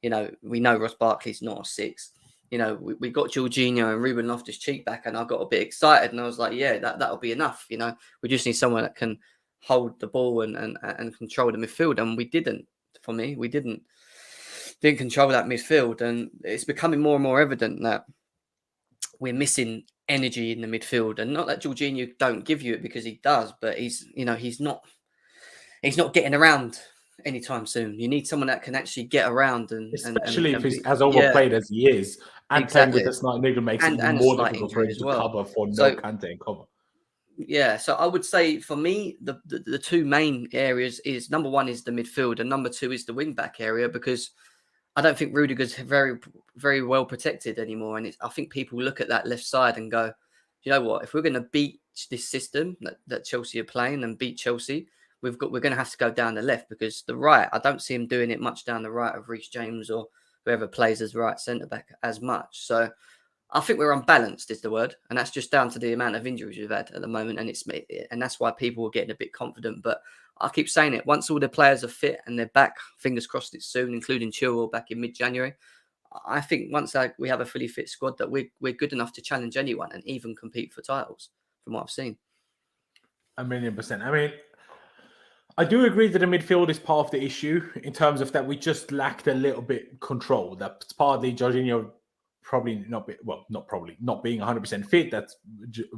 we know Ross Barkley's not a 6. We got Jorginho and Ruben Loftus-Cheek back, and I got a bit excited, and I was like, yeah, that'll be enough. We just need someone that can hold the ball and control the midfield, and we didn't. For me, we didn't control that midfield, and it's becoming more and more evident that we're missing energy in the midfield. And not that Jorginho don't give you it, because he does, but he's not getting around anytime soon. You need someone that can actually get around, and especially if he's as overplayed as he is, and playing with the slight niggle makes it even more difficult for him to cover for no Kante and cover. Yeah, so I would say for me, the two main areas is, number one is the midfield, and number two is the wing back area, because I don't think Rudiger's very, very well protected anymore. And I think people look at that left side and go, you know what? If we're going to beat this system that Chelsea are playing and beat Chelsea, we're going to have to go down the left, because the right, I don't see him doing it much down the right of Reece James or whoever plays as right centre back as much. So I think we're unbalanced is the word, and that's just down to the amount of injuries we've had at the moment, and that's why people are getting a bit confident. But I keep saying it, once all the players are fit and they're back, fingers crossed it's soon, including Chilwell back in mid-January, I think once we have a fully fit squad that we're good enough to challenge anyone and even compete for titles, from what I've seen. 1,000,000%. I mean, I do agree that the midfield is part of the issue in terms of that we just lacked a little bit control. That's partly Jorginho probably not being 100% fit. That's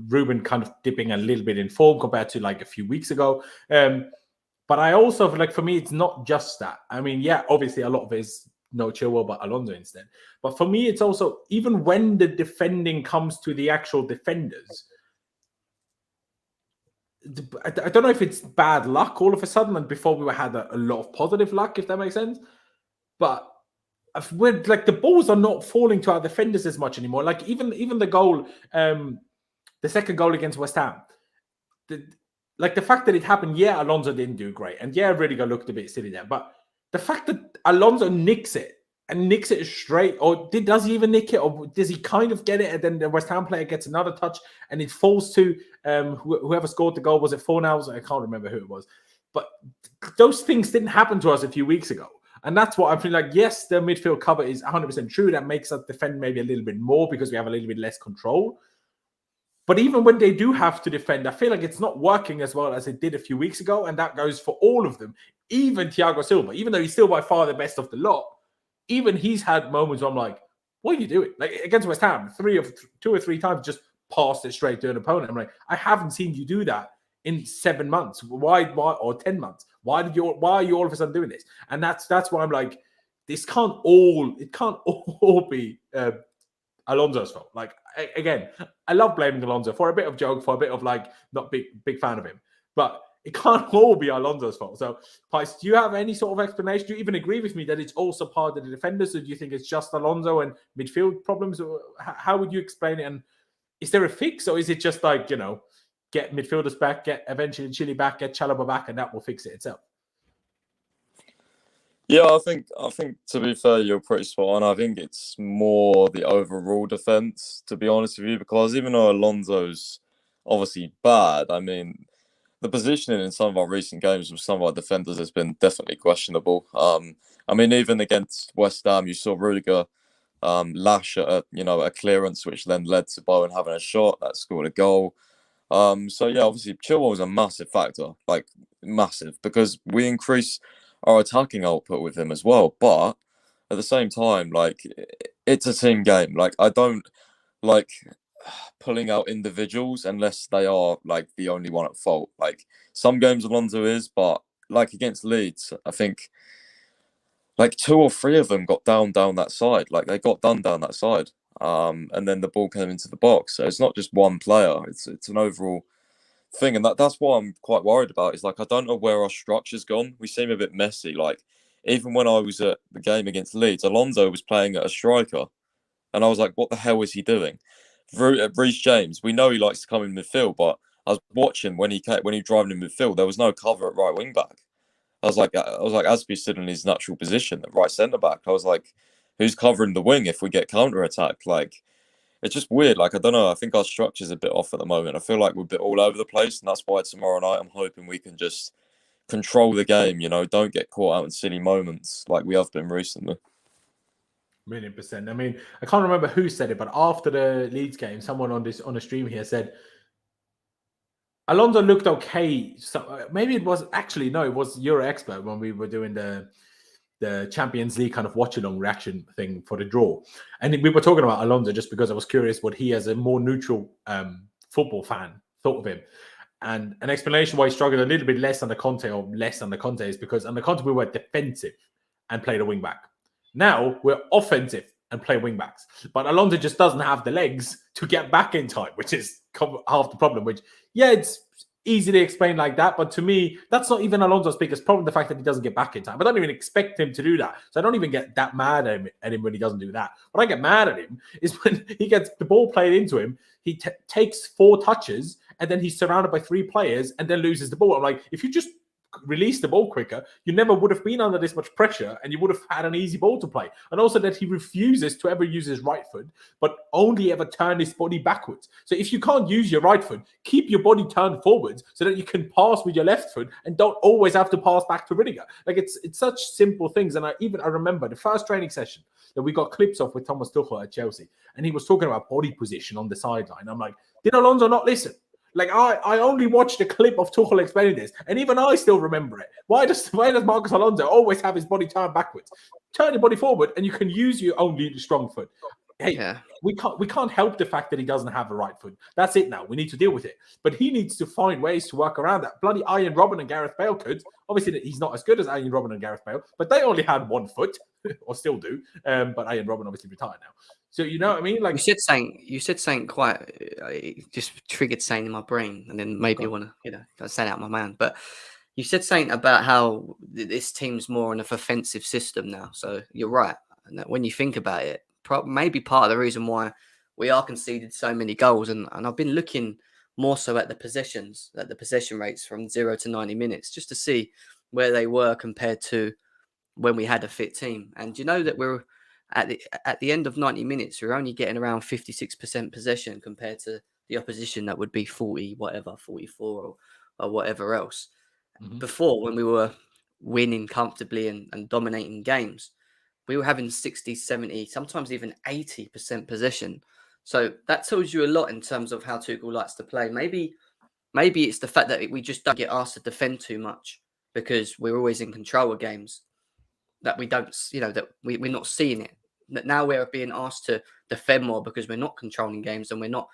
Ruben kind of dipping a little bit in form compared to like a few weeks ago. But I also feel like, for me, it's not just that. I mean, yeah, obviously a lot of it is no Chilwell, but Alonso instead. But for me, it's also, even when the defending comes to the actual defenders, I don't know if it's bad luck all of a sudden, and before we had a lot of positive luck, if that makes sense. But when, like, the balls are not falling to our defenders as much anymore. Like even the goal, the second goal against West Ham, the fact that it happened, yeah, Alonso didn't do great, and yeah, Rudiger looked a bit silly there. But the fact that Alonso nicks it straight, or does he even nick it, or does he kind of get it, and then the West Ham player gets another touch, and it falls to whoever scored the goal? Was it Fornals? I can't remember who it was. But those things didn't happen to us a few weeks ago. And that's what I feel like. Yes, the midfield cover is 100% true. That makes us defend maybe a little bit more because we have a little bit less control. But even when they do have to defend, I feel like it's not working as well as it did a few weeks ago. And that goes for all of them. Even Thiago Silva, even though he's still by far the best of the lot, even he's had moments where I'm like, what are you doing? Like against West Ham, 2 or 3 times just passed it straight to an opponent. I'm like, I haven't seen you do that in 7 months. Why, or 10 months? Why are you all of a sudden doing this? And that's why I'm like, it can't all be Alonso's fault. Like, again, I love blaming Alonso for a bit of joke, for a bit of like, not big fan of him, but it can't all be Alonso's fault. So, Pice, do you have any sort of explanation? Do you even agree with me that it's also part of the defenders, or do you think it's just Alonso and midfield problems? How would you explain it? And is there a fix, or is it just like, get midfielders back, get eventually Chile back, get Chalobah back, and that will fix it itself? Yeah, I think to be fair, you're pretty spot on. I think it's more the overall defense, to be honest with you, because even though Alonso's obviously bad, I mean, the positioning in some of our recent games with some of our defenders has been definitely questionable. I mean, even against West Ham, you saw Rudiger lash at a clearance, which then led to Bowen having a shot that scored a goal. So yeah, obviously Chilwell was a massive factor, like massive, because we increase our attacking output with him as well. But at the same time, like, it's a team game. Like, I don't like pulling out individuals unless they are like the only one at fault. Like some games Alonso is, but like against Leeds, I think like 2 or 3 of them got down that side. Like they got done down that side. And then the ball came into the box. So it's not just one player. It's an overall thing. And that's what I'm quite worried about. Is like, I don't know where our structure's gone. We seem a bit messy. Like even when I was at the game against Leeds, Alonso was playing at a striker. And I was like, what the hell is he doing? Reece James, we know he likes to come in midfield, but I was watching when he driving in midfield, there was no cover at right wing back. I was like, Aspie's stood in his natural position at right centre back. I was like, who's covering the wing if we get counter attack? Like, it's just weird. Like, I don't know. I think our structure's a bit off at the moment. I feel like we're a bit all over the place, and that's why tomorrow night I'm hoping we can just control the game. Don't get caught out in silly moments like we have been recently. 1,000,000%. I mean, I can't remember who said it, but after the Leeds game, someone on a stream here said Alonso looked okay. So maybe it was Euro Expert when we were doing the Champions League kind of watch-along reaction thing for the draw, and we were talking about Alonso just because I was curious what he, as a more neutral football fan, thought of him. And an explanation why he struggled a little bit less under Conte is because under Conte we were defensive and played a wing back. Now we're offensive and play wing backs. But Alonso just doesn't have the legs to get back in time, which is half the problem. Which, yeah, easily explained like that. But to me, that's not even Alonso's biggest problem, the fact that he doesn't get back in time. I don't even expect him to do that. So I don't even get that mad at him when he doesn't do that. What I get mad at him is when he gets the ball played into him, he takes 4 touches, and then he's surrounded by 3 players and then loses the ball. I'm like, if you just release the ball quicker, you never would have been under this much pressure and you would have had an easy ball to play. And also that he refuses to ever use his right foot, but only ever turn his body backwards. So if you can't use your right foot, keep your body turned forwards so that you can pass with your left foot and don't always have to pass back to Rudiger. Like it's such simple things. And I remember the first training session that we got clips of with Thomas Tuchel at Chelsea, and he was talking about body position on the sideline. I'm like, did Alonso not listen? Like, I only watched a clip of Tuchel explaining this, and even I still remember it. Why does Marcos Alonso always have his body turned backwards? Turn your body forward, and you can use your only strong foot. Hey, we can't help the fact that he doesn't have a right foot. That's it now. We need to deal with it. But he needs to find ways to work around that. Bloody Arjen Robben and Gareth Bale could. Obviously, he's not as good as Arjen Robben and Gareth Bale, but they only had 1 foot, or still do. But Arjen Robben obviously retired now. So you know what I mean? Like you said something quite it just triggered saying in my brain, and then made me want to say it out of my mind. But you said something about how this team's more on a offensive system now. So you're right. And that when you think about it, maybe part of the reason why we are conceded so many goals, and I've been looking more so at the possession rates from 0 to 90 minutes, just to see where they were compared to when we had a fit team. And you know that we're at the end of 90 minutes, we're only getting around 56% possession compared to the opposition that would be 44 or whatever else. Mm-hmm. Before, when we were winning comfortably and dominating games, we were having 60, 70, sometimes even 80% possession. So that tells you a lot in terms of how Tuchel likes to play. Maybe it's the fact that we just don't get asked to defend too much because we're always in control of games, that we don't, that we're not seeing it. That now we're being asked to defend more because we're not controlling games and we're not,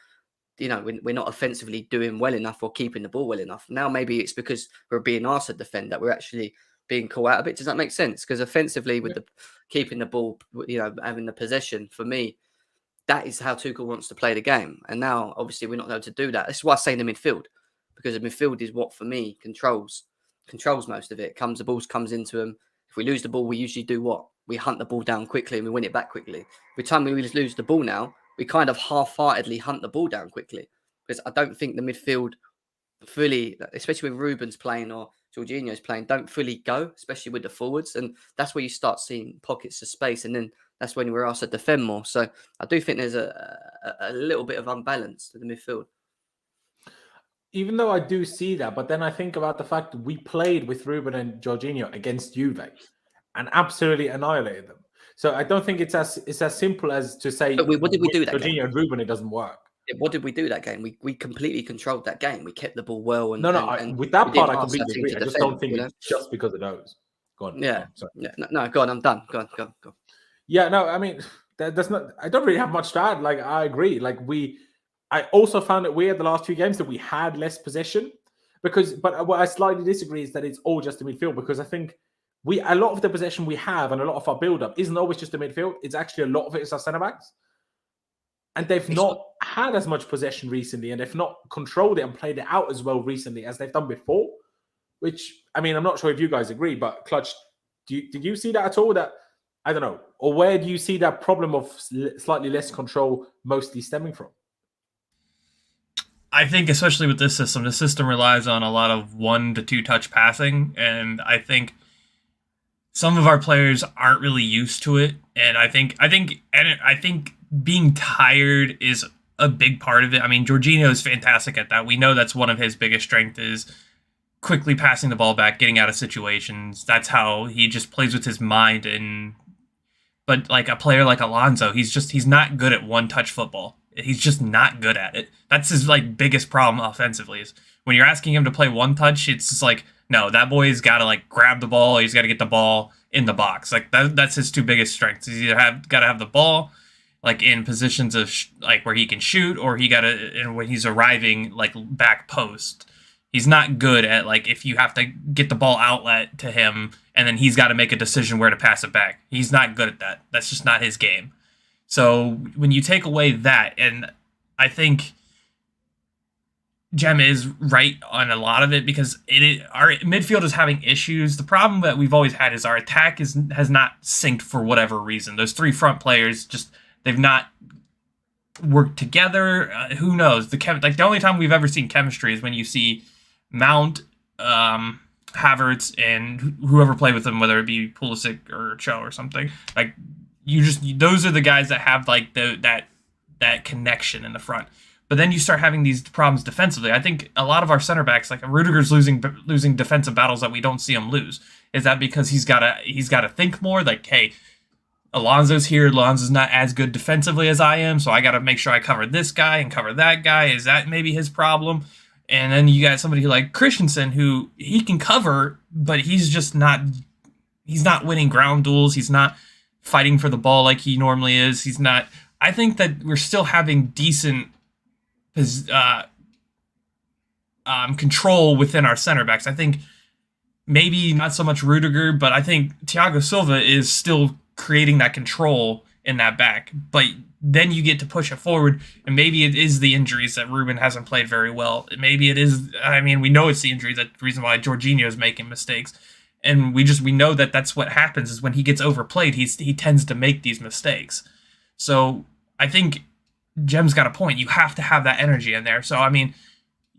we're not offensively doing well enough or keeping the ball well enough. Now maybe it's because we're being asked to defend that we're actually being caught out of it. Does that make sense? Because offensively, with the keeping the ball, having the possession, for me, that is how Tuchel wants to play the game. And now, obviously, we're not able to do that. That's why I say the midfield, because the midfield is what, for me, controls most of it. The ball comes into them. If we lose the ball, we usually do what? We hunt the ball down quickly and we win it back quickly. Every time we lose the ball now, we kind of half-heartedly hunt the ball down quickly, because I don't think the midfield fully, especially when Ruben's playing or Jorginho's playing, don't fully go, especially with the forwards. And that's where you start seeing pockets of space. And then that's when we're asked to defend more. So I do think there's a little bit of unbalance to the midfield. Even though I do see that, but then I think about the fact that we played with Ruben and Jorginho against Juve and absolutely annihilated them. So I don't think it's as simple as to say, but what did we do that Jorginho game? And Ruben, it doesn't work. What did we do that game? We completely controlled that game. We kept the ball well. And with that part, I completely agree. I just don't think it's just because of those. Go on. Yeah. No, go on. I'm done. Go on. Yeah, no, I mean, that's not. I don't really have much to add. Like, I agree. Like, I also found it weird the last 2 games that we had less possession, but what I slightly disagree is that it's all just the midfield, because I think a lot of the possession we have and a lot of our build-up isn't always just the midfield. It's actually a lot of it is our centre-backs. And they've not had as much possession recently, and they've not controlled it and played it out as well recently as they've done before, which, I mean, I'm not sure if you guys agree, but Clutch, did you see that at all? That, I don't know, or where do you see that problem of slightly less control mostly stemming from? I think especially with this system, the system relies on a lot of 1 to 2 touch passing, and I think some of our players aren't really used to it. And I think being tired is a big part of it. I mean, Jorginho is fantastic at that. We know that's one of his biggest strengths, is quickly passing the ball back, getting out of situations. That's how he just plays with his mind. But like a player like Alonso, he's not good at one-touch football. He's just not good at it. That's his biggest problem offensively, is when you're asking him to play one touch, it's just like, no, that boy's got to grab the ball. He's got to get the ball in the box. That's his 2 biggest strengths. He's either got to have the ball in positions of where he can shoot, or when he's arriving back post. He's not good at if you have to get the ball outlet to him and then he's got to make a decision where to pass it back. He's not good at that. That's just not his game. So when you take away that, and I think Jem is right on a lot of it because our midfield is having issues. The problem that we've always had is our attack has not synced for whatever reason. Those three front players they've not worked together. Who knows? The only time we've ever seen chemistry is when you see Mount, Havertz, and whoever played with them, whether it be Pulisic or Cho or something. Like those are the guys that have like that connection in the front. But then you start having these problems defensively. I think a lot of our center backs, like Rudiger's losing defensive battles that we don't see him lose. Is that because he's got to think more? Like, hey, Alonso's here. Alonso's not as good defensively as I am, so I got to make sure I cover this guy and cover that guy. Is that maybe his problem? And then you got somebody like Christensen, who he can cover, but he's just not. He's not winning ground duels. He's not fighting for the ball like he normally is. He's not. I think that we're still having decent control within our center backs. I think maybe not so much Rudiger, but I think Thiago Silva is still creating that control in that back. But then you get to push it forward, and maybe it is the injuries that Ruben hasn't played very well. Maybe it is. I mean, we know it's the injuries. That's the reason why Jorginho is making mistakes, and we know that that's what happens. Is when he gets overplayed, he tends to make these mistakes. So I think Jem's got a point. You have to have that energy in there. So, I mean,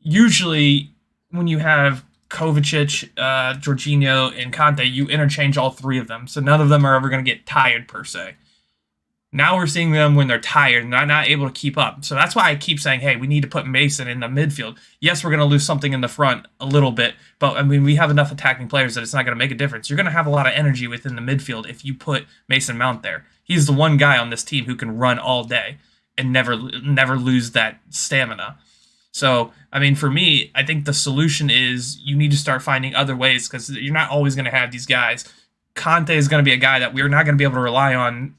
usually when you have Kovacic, Jorginho, and Kante, you interchange all three of them. So none of them are ever going to get tired, per se. Now we're seeing them when they're tired and they're not able to keep up. So that's why I keep saying, hey, we need to put Mason in the midfield. Yes, we're going to lose something in the front a little bit, but I mean, we have enough attacking players that it's not going to make a difference. You're going to have a lot of energy within the midfield if you put Mason Mount there. He's the one guy on this team who can run all day and never lose that stamina. So, I mean, for me, I think the solution is you need to start finding other ways because you're not always going to have these guys. Kante is going to be a guy that we're not going to be able to rely on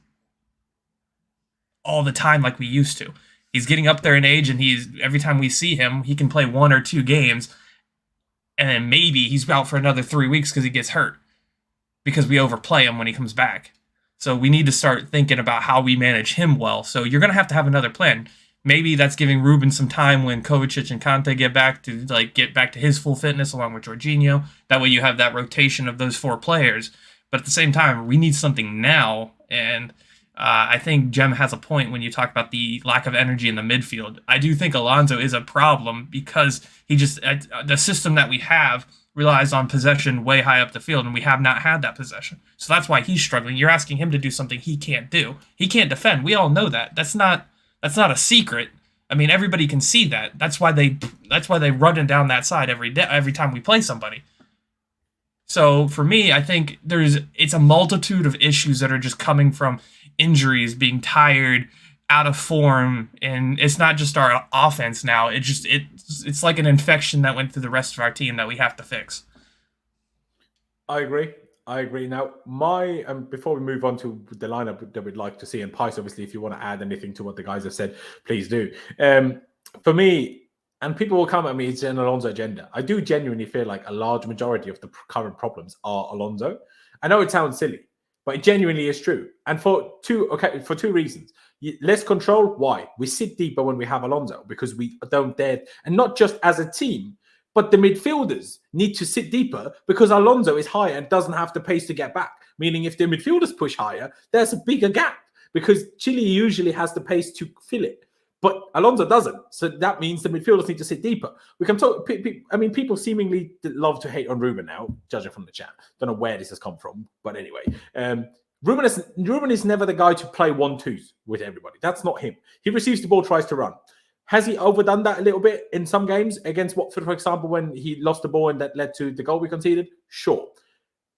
all the time like we used to. He's getting up there in age, and every time we see him, he can play 1 or 2 games, and then maybe he's out for another 3 weeks because he gets hurt because we overplay him when he comes back. So we need to start thinking about how we manage him well. So you're going to have another plan. Maybe that's giving Ruben some time when Kovacic and Kante get back to his full fitness along with Jorginho. That way you have that rotation of those 4 players. But at the same time, we need something now. And I think Jem has a point when you talk about the lack of energy in the midfield. I do think Alonso is a problem because the system that we have relies on possession way high up the field, and we have not had that possession. So that's why he's struggling. You're asking him to do something he can't do. He can't defend. We all know that. That's not a secret. I mean, everybody can see that. That's why they run down that side every time we play somebody. So for me, I think it's a multitude of issues that are just coming from injuries, being tired, out of form, and it's not just our offense now. It's like an infection that went through the rest of our team that we have to fix. I agree. Now, before we move on to the lineup that we'd like to see, and Pice, obviously, if you want to add anything to what the guys have said, please do. For me, and people will come at me, it's an Alonso agenda. I do genuinely feel like a large majority of the current problems are Alonso. I know it sounds silly, but it genuinely is true. And for two reasons. Less control, why? We sit deeper when we have Alonso because we don't dare, and not just as a team, but the midfielders need to sit deeper because Alonso is higher and doesn't have the pace to get back. Meaning if the midfielders push higher, there's a bigger gap because Chile usually has the pace to fill it. But Alonso doesn't. So that means the midfielders need to sit deeper. We can talk. I mean, people seemingly love to hate on Ruben now, judging from the chat. Don't know where this has come from. But anyway, Ruben is never the guy to play 1-2s with everybody. That's not him. He receives the ball, tries to run. Has he overdone that a little bit in some games against Watford, for example, when he lost the ball and that led to the goal we conceded? Sure.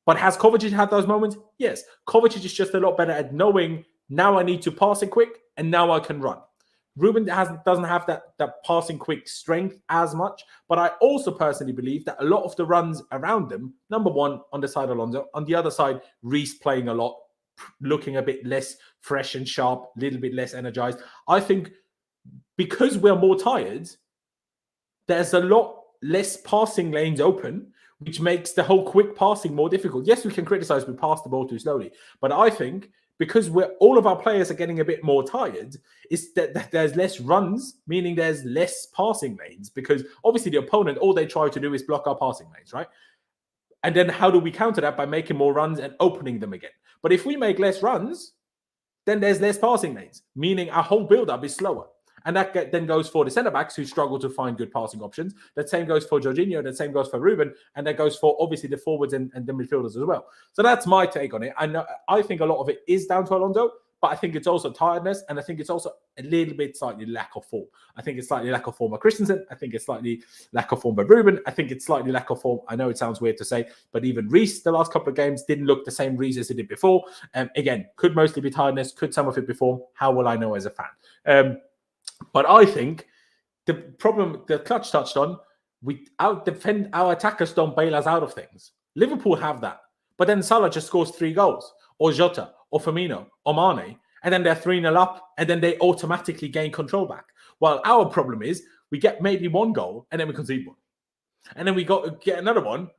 But has Kovacic had those moments? Yes. Kovacic is just a lot better at knowing now I need to pass it quick and now I can run. Ruben doesn't have that passing quick strength as much, but I also personally believe that a lot of the runs around them, number one, on the side of Alonso, on the other side, Reece playing a lot, looking a bit less fresh and sharp, a little bit less energized. I think because we're more tired, there's a lot less passing lanes open, which makes the whole quick passing more difficult. Yes, we can criticize we pass the ball too slowly, but I think because all of our players are getting a bit more tired, is that there's less runs, meaning there's less passing lanes, because obviously the opponent, all they try to do is block our passing lanes, right? And then how do we counter that? By making more runs and opening them again. But if we make less runs, then there's less passing lanes, meaning our whole build-up is slower. And that then goes for the centre-backs who struggle to find good passing options. That same goes for Jorginho, that same goes for Ruben, and that goes for obviously the forwards and the midfielders as well. So that's my take on it. I think a lot of it is down to Alonso, but I think it's also tiredness, and I think it's also a little bit slightly lack of form. I think it's slightly lack of form by Christensen. I think it's slightly lack of form by Ruben. I think it's slightly lack of form. I know it sounds weird to say, but even Reece, the last couple of games, didn't look the same Reece as it did before. Again, could mostly be tiredness, could some of it be form. How will I know as a fan? But I think the problem that Clutch touched on, we out-defend, our attackers don't bail us out of things. Liverpool have that. But then Salah just scores 3 goals, or Jota, or Firmino, or Mane, and then they're 3-0 up, and then they automatically gain control back. While our problem is, we get maybe 1 goal, and then we concede 1. And then we get another one,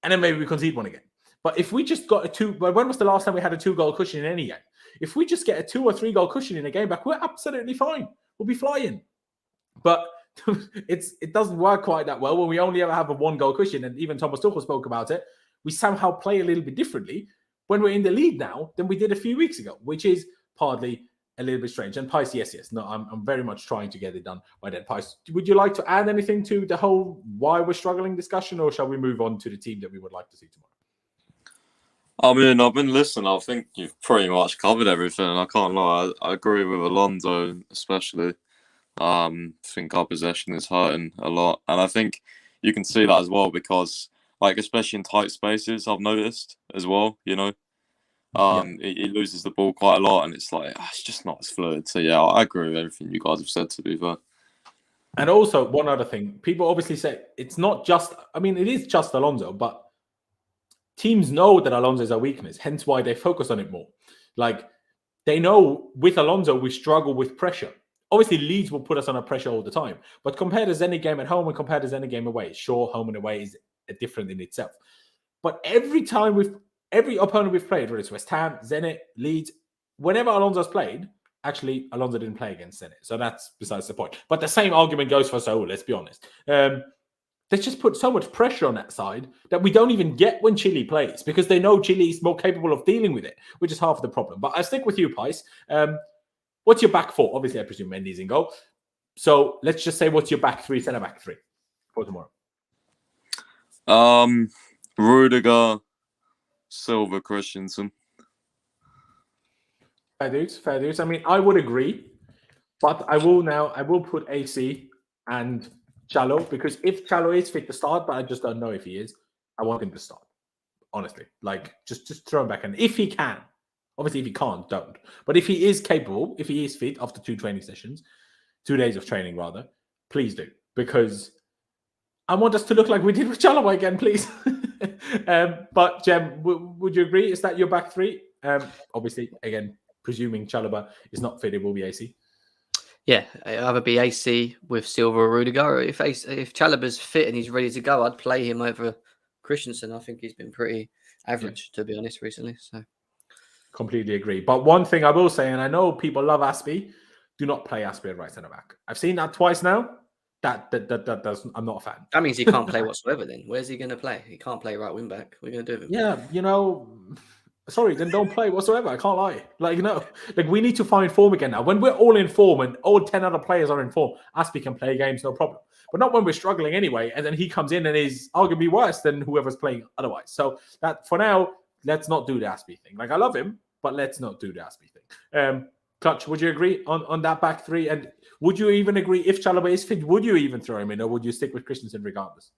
and then maybe we concede 1 again. But if we just got a 2, when was the last time we had a 2-goal cushion in any game? If we just get a 2 or 3 goal cushion in a game back, we're absolutely fine. We'll be flying. But it doesn't work quite that well when we only ever have a 1-goal cushion. And even Thomas Tuchel spoke about it. We somehow play a little bit differently when we're in the lead now than we did a few weeks ago, which is partly a little bit strange. And Pice, yes. No, I'm very much trying to get it done by then. Pice, would you like to add anything to the whole why we're struggling discussion, or shall we move on to the team that we would like to see tomorrow? I mean, I've been listening. I think you've pretty much covered everything. I can't lie. I agree with Alonso, especially. I think our possession is hurting a lot. And I think you can see that as well because, like, especially in tight spaces, I've noticed as well, you know. He loses the ball quite a lot and it's like, it's just not as fluid. So, yeah, I agree with everything you guys have said, to be fair. And also, one other thing. People obviously say it's not just, I mean, it is just Alonso, but teams know that Alonso is a weakness, hence why they focus on it more. Like, they know with Alonso, we struggle with pressure. Obviously, Leeds will put us under pressure all the time. But compared to any game at home and compared to any game away, sure, home and away is different in itself. But every opponent we've played, whether it's West Ham, Zenit, Leeds, whenever Alonso's played, actually, Alonso didn't play against Zenit. So that's besides the point. But the same argument goes for Seoul, let's be honest. They just put so much pressure on that side that we don't even get when Chile plays because they know Chile is more capable of dealing with it, which is half of the problem. But I stick with you, Pice. What's your back 4? Obviously, I presume Mendy's in goal. So let's just say what's your back 3, centre-back 3 for tomorrow? Rudiger, Silva, Christensen. Fair dues. I mean, I would agree, but I will put AC and Chalobah, because if Chalobah is fit to start, but I just don't know if he is, I want him to start. Honestly, like just throw him back in if he can. Obviously, if he can't, don't. But if he is capable, if he is fit after 2 training sessions, 2 days of training rather, please do, because I want us to look like we did with Chalobah again, please. But Jem, would you agree? Is that your back 3? Obviously, again, presuming Chalobah is not fit, it will be AC. Yeah, it'll either be AC with Silva or Rudiger. If Chalobah's fit and he's ready to go, I'd play him over Christensen. I think he's been pretty average, to be honest, recently. So completely agree. But one thing I will say, and I know people love Aspie, do not play Aspie at right centre back. I've seen that twice now. That does. I'm not a fan. That means he can't play whatsoever. Then where's he going to play? He can't play right wing back. What are you going to do with him? Yeah, sorry, then don't play whatsoever. I can't lie. Like we need to find form again now. When we're all in form and all 10 other players are in form, Aspie can play games, no problem. But not when we're struggling anyway, and then he comes in and is arguably worse than whoever's playing otherwise. So that for now, let's not do the Aspie thing. Like I love him, but let's not do the Aspie thing. Clutch, would you agree on that back 3? And would you even agree if Chalobah is fit? Would you even throw him in, or would you stick with Christensen regardless?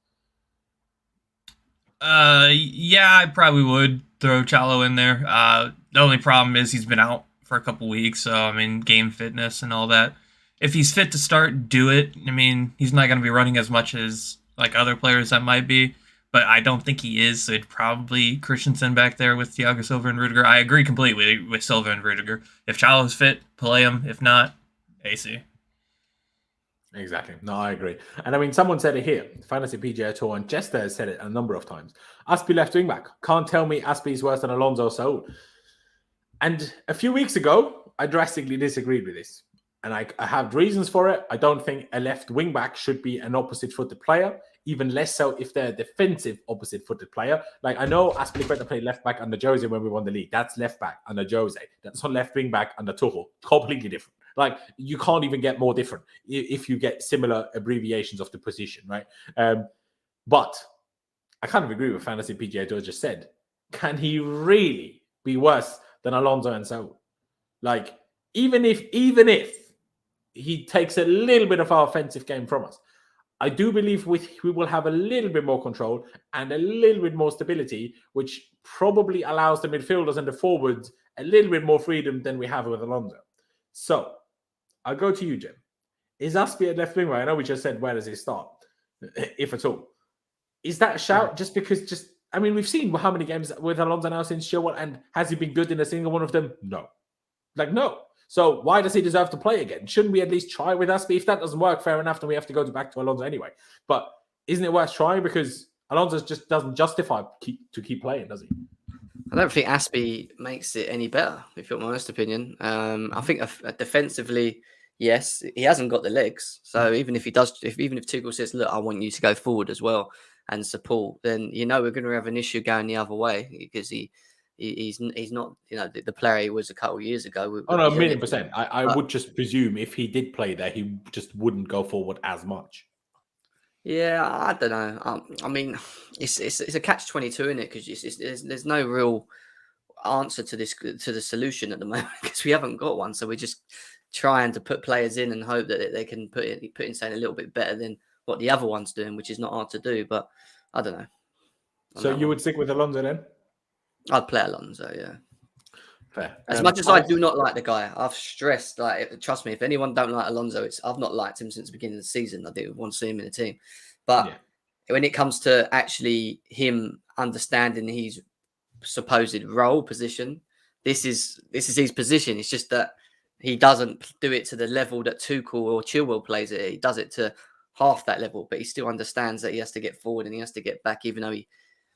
Yeah, I probably would throw Chalobah in there. The only problem is he's been out for a couple weeks, so I mean, game fitness and all that. If he's fit to start, do it. I mean, he's not going to be running as much as like other players that might be, but I don't think he is. So it'd probably Christensen back there with Thiago Silva and Rudiger. I agree completely with Silva and Rudiger. If Chalobah's fit, play him. If not, AC. Exactly. No, I agree. And I mean, someone said it here, Fantasy PGA Tour, and Jester has said it a number of times. Aspie left wing back. Can't tell me Aspie is worse than Alonso Soul. And a few weeks ago, I drastically disagreed with this. And I have reasons for it. I don't think a left wing back should be an opposite-footed player, even less so if they're a defensive opposite-footed player. Like, I know Azpilicueta played left back under Jose when we won the league. That's left back under Jose. That's not left wing back under Tuchel. Completely different. Like, you can't even get more different if you get similar abbreviations of the position, right? But I kind of agree with Fantasy PGA Tour just said. Can he really be worse than Alonso and Saul? Like, even if he takes a little bit of our offensive game from us, I do believe we will have a little bit more control and a little bit more stability, which probably allows the midfielders and the forwards a little bit more freedom than we have with Alonso. So, I'll go to you, Jim. Is Aspi at left wing right? I know we just said, where does he start, if at all? Is that a shout just because I mean, we've seen how many games with Alonso now since Chilwell, and has he been good in a single one of them? No. No. So why does he deserve to play again? Shouldn't we at least try with Aspi? If that doesn't work, fair enough, then we have to go back to Alonso anyway. But isn't it worth trying? Because Alonso just doesn't justify to keep playing, does he? I don't think Aspi makes it any better, if you're my honest opinion. I think defensively, yes, he hasn't got the legs. So even if Tuchel says, look, I want you to go forward as well and support, then we're going to have an issue going the other way, because he's not the player he was a couple of years ago. Oh no, 1,000,000%. I would just presume if he did play there, he just wouldn't go forward as much. Yeah, I don't know. I mean, it's a catch-22, isn't it? Because there's no real answer to the solution at the moment, because we haven't got one. So we're just trying to put players in and hope that they can put in something a little bit better than what the other one's doing, which is not hard to do. But I don't know. So you would stick with Alonso then? I'd play Alonso, yeah. Fair. As much as I do not like the guy, I've stressed, trust me, if anyone don't like Alonso, I've not liked him since the beginning of the season. I didn't want to see him in the team. But when it comes to actually him understanding his supposed role position, this is his position. It's just that he doesn't do it to the level that Tuchel or Chilwell plays it. He does it to half that level, but he still understands that he has to get forward and he has to get back, even though he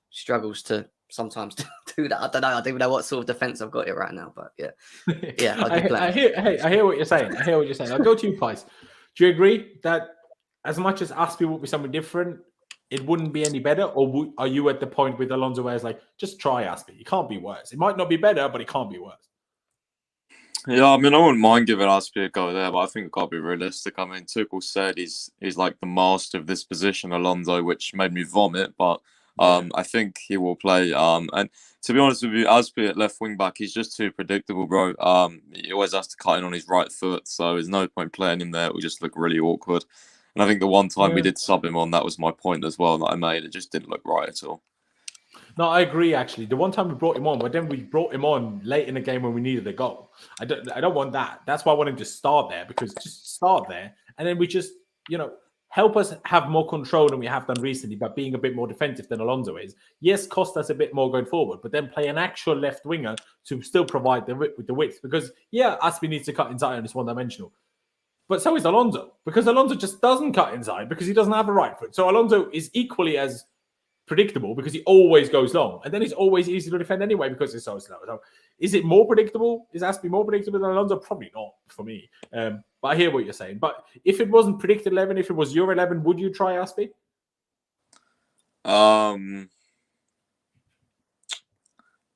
struggles to sometimes do that. I don't even know what sort of defense I've got here right now, but yeah. I hear what you're saying. I'll go to you, Pies. Do you agree that as much as Aspi would be something different, it wouldn't be any better? Or are you at the point with Alonso where it's like, just try Aspi? It can't be worse. It might not be better, but it can't be worse. Yeah, I mean, I wouldn't mind giving Aspi a go there, but I think we've got to be realistic. I mean, Tuchel said he's like the master of this position, Alonso, which made me vomit, but I think he will play. And to be honest with you, Aspi at left wing back, he's just too predictable, bro. He always has to cut in on his right foot, so there's no point playing him there. It will just look really awkward. And I think the one time we did sub him on, that was my point as well that I made. It just didn't look right at all. No, I agree, actually. The one time we brought him on, but then we brought him on late in the game when we needed a goal. I don't want that. That's why I want him to start there, because just start there. And then we just, help us have more control than we have done recently by being a bit more defensive than Alonso is. Yes, cost us a bit more going forward, but then play an actual left winger to still provide the width. Because, Aspi needs to cut inside and it's one-dimensional. But so is Alonso, because Alonso just doesn't cut inside because he doesn't have a right foot. So Alonso is equally as predictable because he always goes long. And then he's always easy to defend anyway because he's so slow. So is it more predictable? Is Aspi more predictable than Alonso? Probably not for me. But I hear what you're saying. But if it wasn't predicted 11, if it was your 11, would you try Aspi?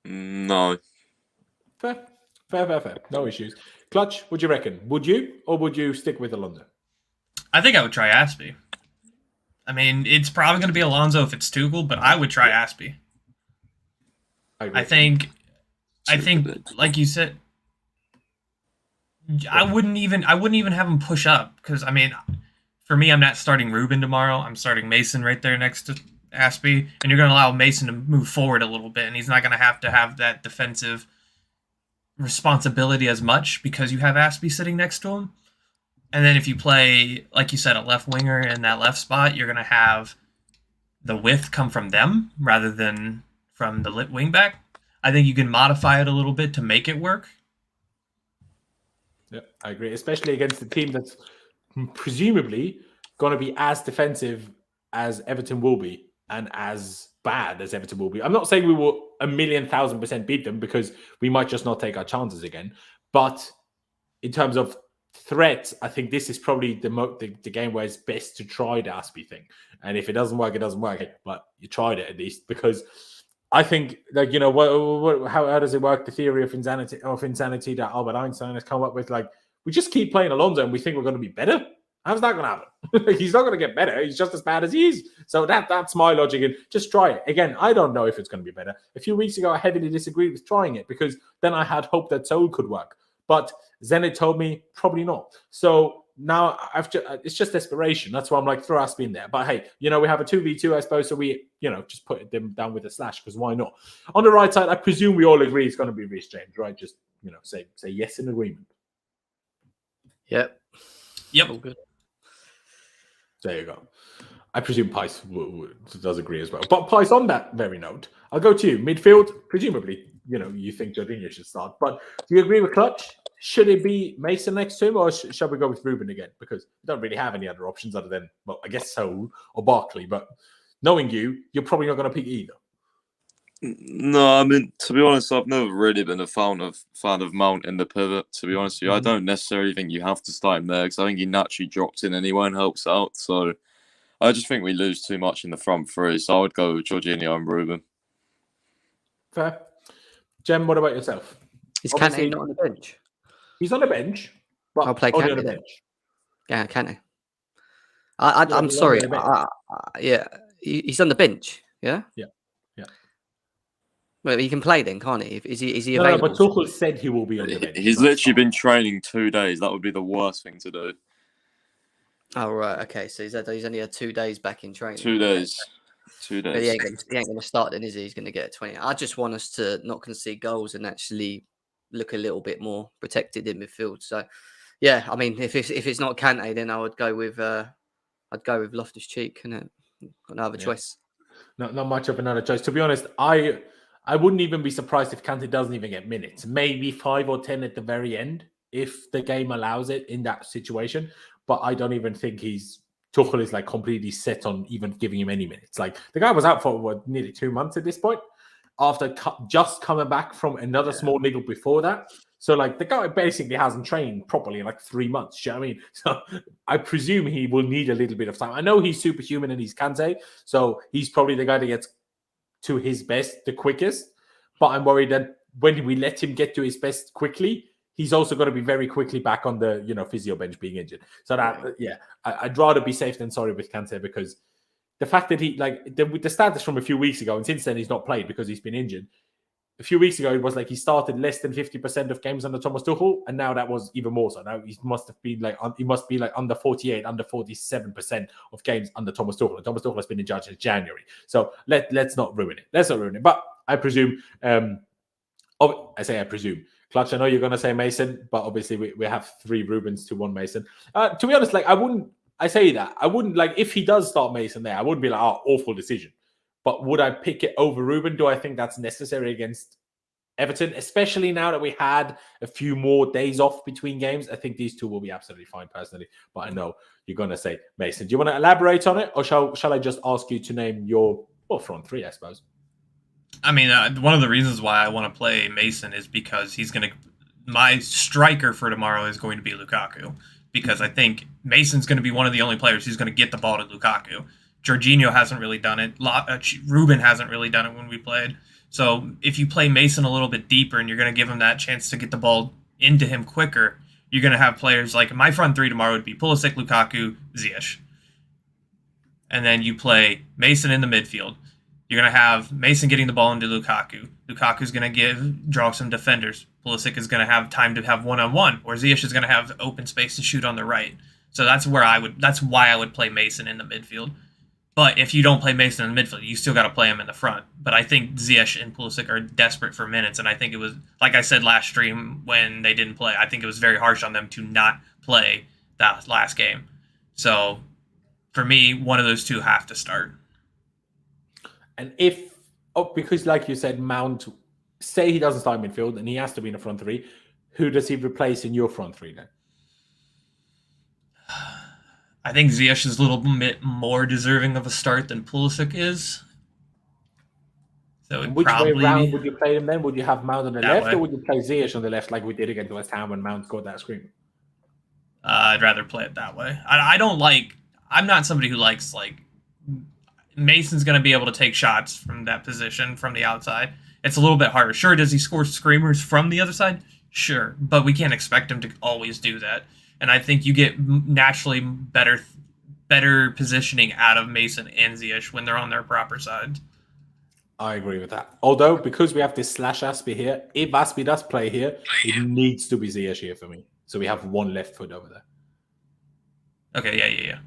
No. Fair. No issues. Clutch, what do you reckon? Would you, or would you stick with Alonso? I think I would try Aspi. I mean, it's probably going to be Alonso if it's Tuchel, but I would try Aspi. I think, like you said, I wouldn't even have him push up because, I mean, for me, I'm not starting Ruben tomorrow. I'm starting Mason right there next to Aspi, and you're going to allow Mason to move forward a little bit, and he's not going to have that defensive responsibility as much because you have Aspi sitting next to him. And then if you play, like you said, a left winger in that left spot, you're going to have the width come from them rather than from the wing back. I think you can modify it a little bit to make it work. Yeah, I agree, especially against the team that's presumably going to be as defensive as Everton will be and as bad as Everton will be. I'm not saying we will 1,000,000% beat them because we might just not take our chances again. But in terms of threats, I think this is probably the game where it's best to try the Aspie thing. And if it doesn't work, it doesn't work. But you tried it at least, because I think, like, you know, how does it work? The theory of insanity that Albert Einstein has come up with, like, we just keep playing Alonso and we think we're going to be better. How's that going to happen? He's not going to get better. He's just as bad as he is. So that's my logic. And just try it. Again, I don't know if it's going to be better. A few weeks ago, I heavily disagreed with trying it because then I had hope that Soul could work. But Zenit told me probably not. So now it's just desperation. That's why I'm like, throw Aspie in there. But hey, you know, we have a 2v2, I suppose. So we, you know, just put them down with a slash, because why not? On the right side, I presume we all agree it's going to be Reece James, right? Just, you know, say yes in agreement. Yep. All good. There you go. I presume Pice does agree as well. But Pice, on that very note, I'll go to you. Midfield, presumably, you know, you think Jorginho should start. But do you agree with Clutch? Should it be Mason next to him, or shall we go with Ruben again? Because we don't really have any other options other than, well, I guess Saul or Barkley. But knowing you're probably not going to pick either. No, I mean, to be honest, I've never really been a fan of Mount in the pivot, to be honest with you. I don't necessarily think you have to start him there, because I think he naturally drops in anyway and helps out. So I just think we lose too much in the front three. So I would go with Jorginho and Ruben. Fair. Jem, what about yourself? Is Kante not on the bench? He's on the bench, but I'll play only Kante on the then. bench. Yeah, Kante. I'm sorry. Yeah, he's on the bench. Yeah. Yeah. Well, he can play then, can't he? Is he No, available? but Tuchel said he will be on the bench. He's literally been training 2 days. That would be the worst thing to do. Oh, right. Okay. So he's only had 2 days back in training. 2 days. 2 But days. he ain't going to start then, is he? He's going to get 20. I just want us to not concede goals and actually look a little bit more protected in midfield. So, yeah, I mean, if it's not Kante, then I would go with Loftus-Cheek, and another choice. Not much of another choice. To be honest, I wouldn't even be surprised if Kante doesn't even get minutes. Maybe 5 or 10 at the very end, if the game allows it in that situation. But I don't even think Tuchel is like completely set on even giving him any minutes. Like, the guy was out for nearly 2 months at this point, after just coming back from another small niggle before that. So, like, the guy basically hasn't trained properly in like 3 months. Do you know what I mean? So I presume he will need a little bit of time. I know he's superhuman and he's Kante, so he's probably the guy that gets to his best the quickest. But I'm worried that when we let him get to his best quickly, he's also going to be very quickly back on the, you know, physio bench being injured. So that, I'd rather be safe than sorry with Kante, because the fact that he, like, the status from a few weeks ago, and since then he's not played because he's been injured. A few weeks ago, it was like he started less than 50% of games under Thomas Tuchel, and now that was even more so. Now he must be like under 48, under 47% of games under Thomas Tuchel. And Thomas Tuchel has been in charge since January. So let's not ruin it. Let's not ruin it. But I presume, I presume. Clutch, I know you're going to say Mason, but obviously we have 3 Rubens to 1 Mason. To be honest, like, I wouldn't, like, if he does start Mason there, I wouldn't be like, oh, awful decision. But would I pick it over Ruben? Do I think that's necessary against Everton? Especially now that we had a few more days off between games. I think these two will be absolutely fine personally. But I know you're going to say Mason. Do you want to elaborate on it? Or shall I just ask you to name your front 3, I suppose? I mean, one of the reasons why I want to play Mason is because my striker for tomorrow is going to be Lukaku. Because I think Mason's going to be one of the only players who's going to get the ball to Lukaku. Jorginho hasn't really done it. Ruben hasn't really done it when we played. So if you play Mason a little bit deeper and you're going to give him that chance to get the ball into him quicker, you're going to have players like my front 3 tomorrow would be Pulisic, Lukaku, Ziyech. And then you play Mason in the midfield. You're going to have Mason getting the ball into Lukaku. Lukaku's going to draw some defenders. Pulisic is going to have time to have one-on-one, or Ziyech is going to have open space to shoot on the right. So that's why I would play Mason in the midfield. But if you don't play Mason in the midfield, you still got to play him in the front. But I think Ziyech and Pulisic are desperate for minutes. And I think it was, like I said last stream when they didn't play, I think it was very harsh on them to not play that last game. So for me, one of those two have to start. And because like you said, Mount, say he doesn't start midfield and he has to be in the front 3, who does he replace in your front 3 then? I think Ziyech is a little bit more deserving of a start than Pulisic is. So and which way round would you play him then? Would you have Mount on the left, or would you play Ziyech on the left like we did against West Ham when Mount scored that scream? I'd rather play it that way. I don't like. I'm not somebody who likes like. Mason's going to be able to take shots from that position from the outside. It's a little bit harder. Sure, does he score screamers from the other side? Sure, but we can't expect him to always do that. And I think you get naturally better positioning out of Mason and Ziyech when they're on their proper sides. I agree with that. Although, because we have this slash Aspie here, if Aspie does play here, it needs to be Ziyech here for me. So we have one left foot over there. Okay, yeah.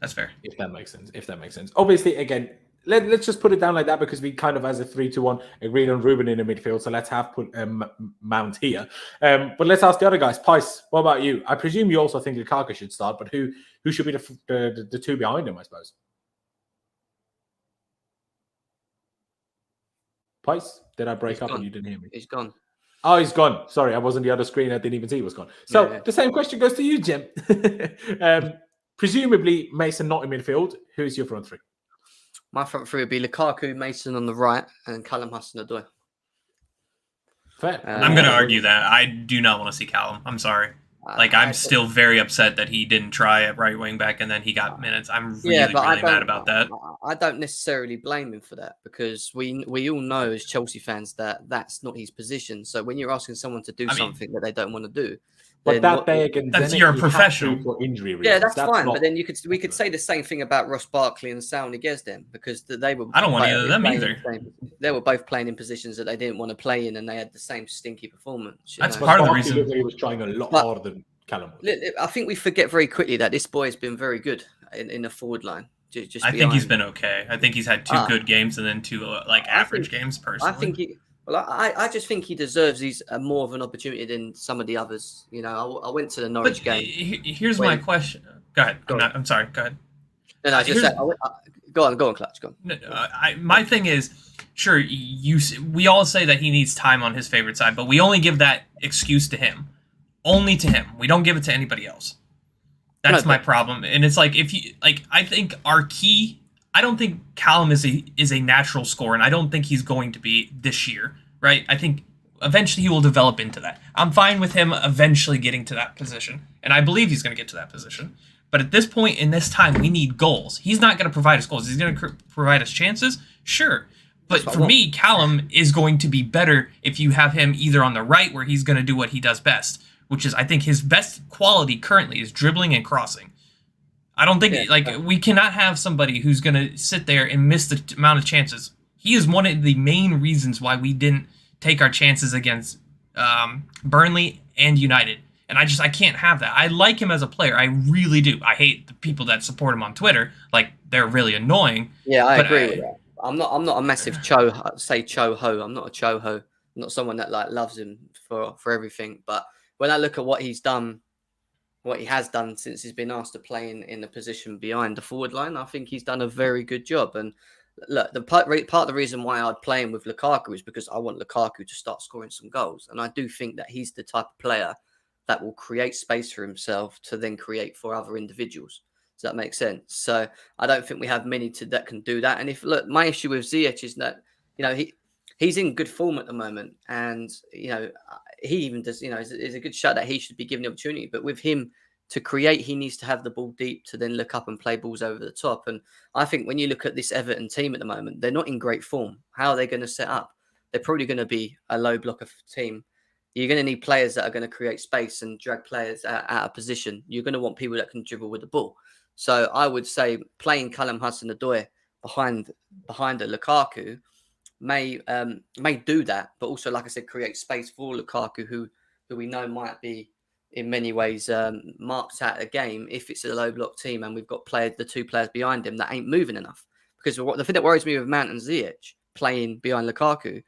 That's fair. If that makes sense. Obviously, again, let's just put it down like that because we kind of, as a 3-2-1, agreed on Ruben in the midfield. So let's have put Mount here. But let's ask the other guys. Pice, what about you? I presume you also think Lukaku should start, but who should be the two behind him, I suppose? Pice, did I break up and you didn't hear me? He's gone. Oh, he's gone. Sorry, I was on the other screen. I didn't even see he was gone. So The same question goes to you, Jim. Presumably, Mason not in midfield. Who's your front three? My front three would be Lukaku, Mason on the right, and Callum Hudson-Odoi. Fair. I'm going to argue that. I do not want to see Callum. I'm sorry. I'm still very upset that he didn't try at right wing back and then he got minutes. I'm really mad about that. I don't necessarily blame him for that because we all know as Chelsea fans that that's not his position. So when you're asking someone to do something that they don't want to do, but that day against you're a professional for injury reasons. Yeah, that's fine. But then we could say the same thing about Ross Barkley and Saul Niguez because they were. I don't want either of them either. They were both playing in positions that they didn't want to play in, and they had the same stinky performance. That's part of the reason he was trying a lot harder than Callum. I think we forget very quickly that this boy has been very good in the forward line. I think he's been okay. I think he's had two good games and then two average games. Personally, I just think he deserves more of an opportunity than some of the others. You know, I went to the Norwich game. Here's my question. Go ahead. I'm sorry. Go ahead. No, go on, Clutch. Go on. My thing is, sure, we all say that he needs time on his favorite side, but we only give that excuse to him. Only to him. We don't give it to anybody else. That's my problem. And it's like, I think our key, I don't think Callum is a natural scorer, and I don't think he's going to be this year, right? I think eventually he will develop into that. I'm fine with him eventually getting to that position, and I believe he's going to get to that position. But at this point in this time, we need goals. He's not going to provide us goals. He's going to provide us chances, sure. But for me, Callum is going to be better if you have him either on the right where he's going to do what he does best, which is, I think, his best quality currently is dribbling and crossing. I don't think, we cannot have somebody who's going to sit there and miss the amount of chances. He is one of the main reasons why we didn't take our chances against Burnley and United. And I can't have that. I like him as a player. I really do. I hate the people that support him on Twitter. They're really annoying. Yeah, I agree with that. I'm not a massive Cho-ho. I'm not a Cho-ho. I'm not someone that loves him for everything. But when I look at what he's done, what he has done since he's been asked to play in the position behind the forward line, I think he's done a very good job. And look, the part of the reason why I'd play him with Lukaku is because I want Lukaku to start scoring some goals. And I do think that he's the type of player that will create space for himself to then create for other individuals. Does that make sense? So I don't think we have many that can do that. And my issue with Ziyech is that, he's in good form at the moment. And, he even does, is a good shot that he should be given the opportunity. But with him to create, he needs to have the ball deep to then look up and play balls over the top. And I think when you look at this Everton team at the moment, they're not in great form. How are they going to set up? They're probably going to be a low blocker team. You're going to need players that are going to create space and drag players out of position. You're going to want people that can dribble with the ball. So I would say playing Callum Hudson-Odoi behind a Lukaku may do that, but also, like I said, create space for Lukaku, who we know might be in many ways marked out of the game if it's a low block team and we've got the two players behind him that ain't moving enough. Because the thing that worries me with Mount and Ziyech playing behind Lukaku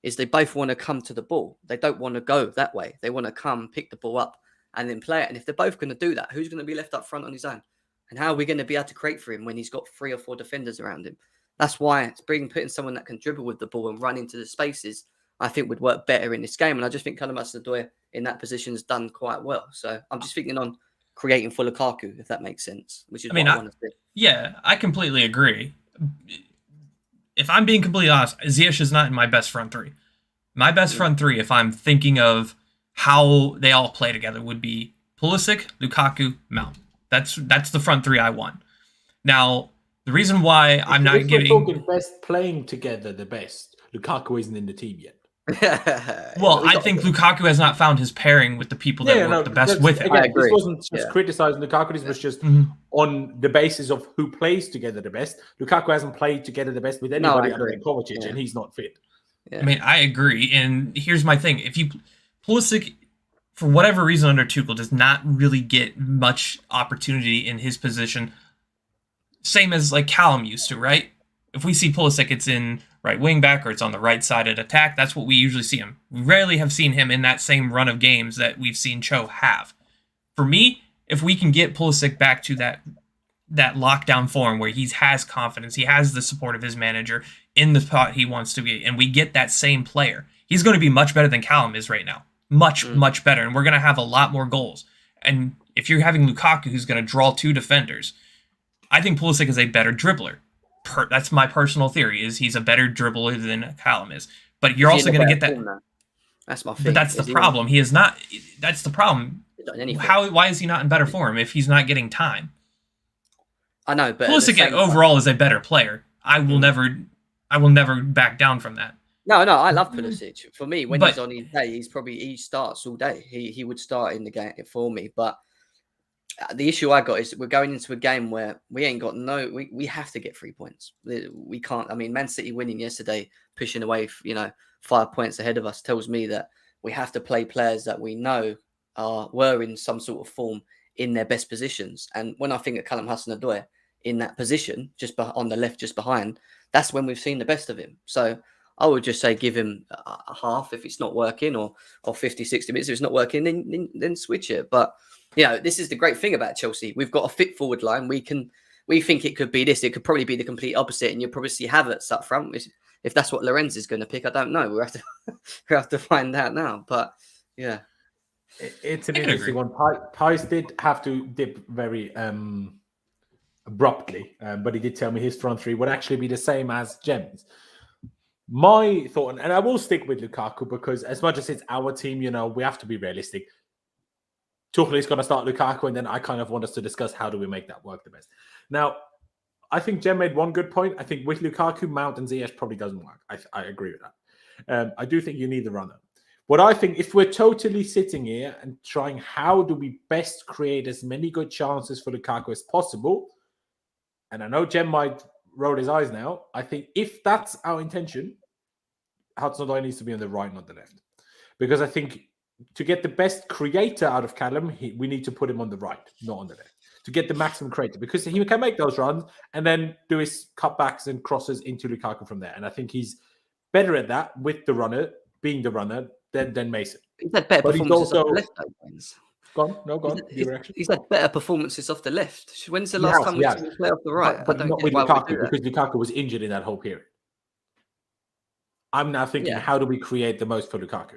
is they both want to come to the ball. They don't want to go that way. They want to come, pick the ball up, and then play it. And if they're both going to do that, who's going to be left up front on his own? And how are we going to be able to create for him when he's got 3 or 4 defenders around him? That's why putting someone that can dribble with the ball and run into the spaces, I think would work better in this game. And I just think Callum Hudson-Odoi in that position has done quite well. So I'm just thinking on creating for Lukaku, if that makes sense, which is what I want to see. Yeah, I completely agree. if I'm being completely honest, Ziyech is not in my best front three. My best front three, if I'm thinking of how they all play together, would be Pulisic, Lukaku, Mount. That's the front three I want. Now, the reason why I'm not giving... If we're talking best playing together the best, Lukaku isn't in the team yet. Well, I think Lukaku has not found his pairing with the people that work the best with him. Again, I agree. This wasn't just criticizing Lukaku. This was just on the basis of who plays together the best. Lukaku hasn't played together the best with anybody other than Kovacic, and he's not fit. Yeah. I mean, I agree. And here's my thing. If you... Pulisic, for whatever reason under Tuchel, does not really get much opportunity in his position. Same as like Callum used to, right? If we see Pulisic, it's in right wing back or it's on the right side at attack. That's what we usually see him. We rarely have seen him in that same run of games that we've seen Cho have. For me, if we can get Pulisic back to that lockdown form where he has confidence, he has the support of his manager in the spot he wants to be, and we get that same player, he's going to be much better than Callum is right now. Much better. And we're going to have a lot more goals. And if you're having Lukaku, who's going to draw two defenders, I think Pulisic is a better dribbler. That's my personal theory, is he's a better dribbler than Callum is. But you're also going to get that. That's my thing. But that's the problem. He is not. That's the problem. Why is he not in better form if he's not getting time? I know, but Pulisic overall is a better player. I will never back down from that. No, I love Pulisic. For me, when he's on his day, he starts all day. He would start in the game for me. But the issue I got is we're going into a game where we ain't got we have to get 3 points. We can't. I mean, Man City winning yesterday, pushing away, 5 points ahead of us, tells me that we have to play players that we know were in some sort of form in their best positions. And when I think of Callum Hudson-Odoi in that position, just on the left, just behind, that's when we've seen the best of him. So I would just say give him a half if it's not working, or 50, 60 minutes if it's not working, then switch it. But this is the great thing about Chelsea. We've got a fit forward line. We think it could be this. It could probably be the complete opposite, and you'll probably see Havertz up front. If that's what Laurenz is going to pick, I don't know. We have to find out now. But yeah, it's an interesting one. Pies did have to dip very abruptly, but he did tell me his front three would actually be the same as Jem's. My thought, and I will stick with Lukaku, because as much as it's our team, we have to be realistic. Tuchel is going to start Lukaku, and then I kind of want us to discuss how do we make that work the best. Now, I think Jem made one good point. I think with Lukaku, Mount and Ziyech probably doesn't work. I agree with that. I do think you need the runner. What I think, if we're totally sitting here and trying how do we best create as many good chances for Lukaku as possible, and I know Jem might roll his eyes now, I think if that's our intention, Hudson-Odoi needs to be on the right, not the left. Because I think to get the best creator out of Callum, we need to put him on the right, not on the left, to get the maximum creator, because he can make those runs and then do his cutbacks and crosses into Lukaku from there. And I think he's better at that with the runner, being the runner, than Mason. He's had better performances off the left. Go on. He's had better performances off the left. When's the last time we've seen him play off the right? But not with Lukaku, because Lukaku was injured in that whole period. I'm now thinking, how do we create the most for Lukaku?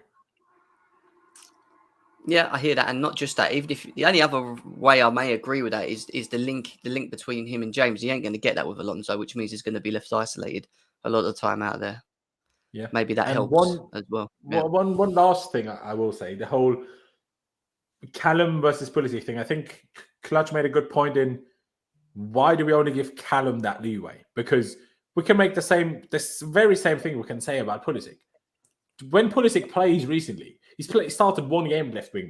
Yeah, I hear that, and not just that. Even if the only other way I may agree with that is the link between him and James. He ain't going to get that with Alonso, which means he's going to be left isolated a lot of the time out there. Yeah, maybe that helps as well. One last thing I will say: the whole Callum versus Pulisic thing. I think Clutch made a good point in why do we only give Callum that leeway? Because we can make this very same thing we can say about Pulisic. When Pulisic plays recently, he's started one game left wing,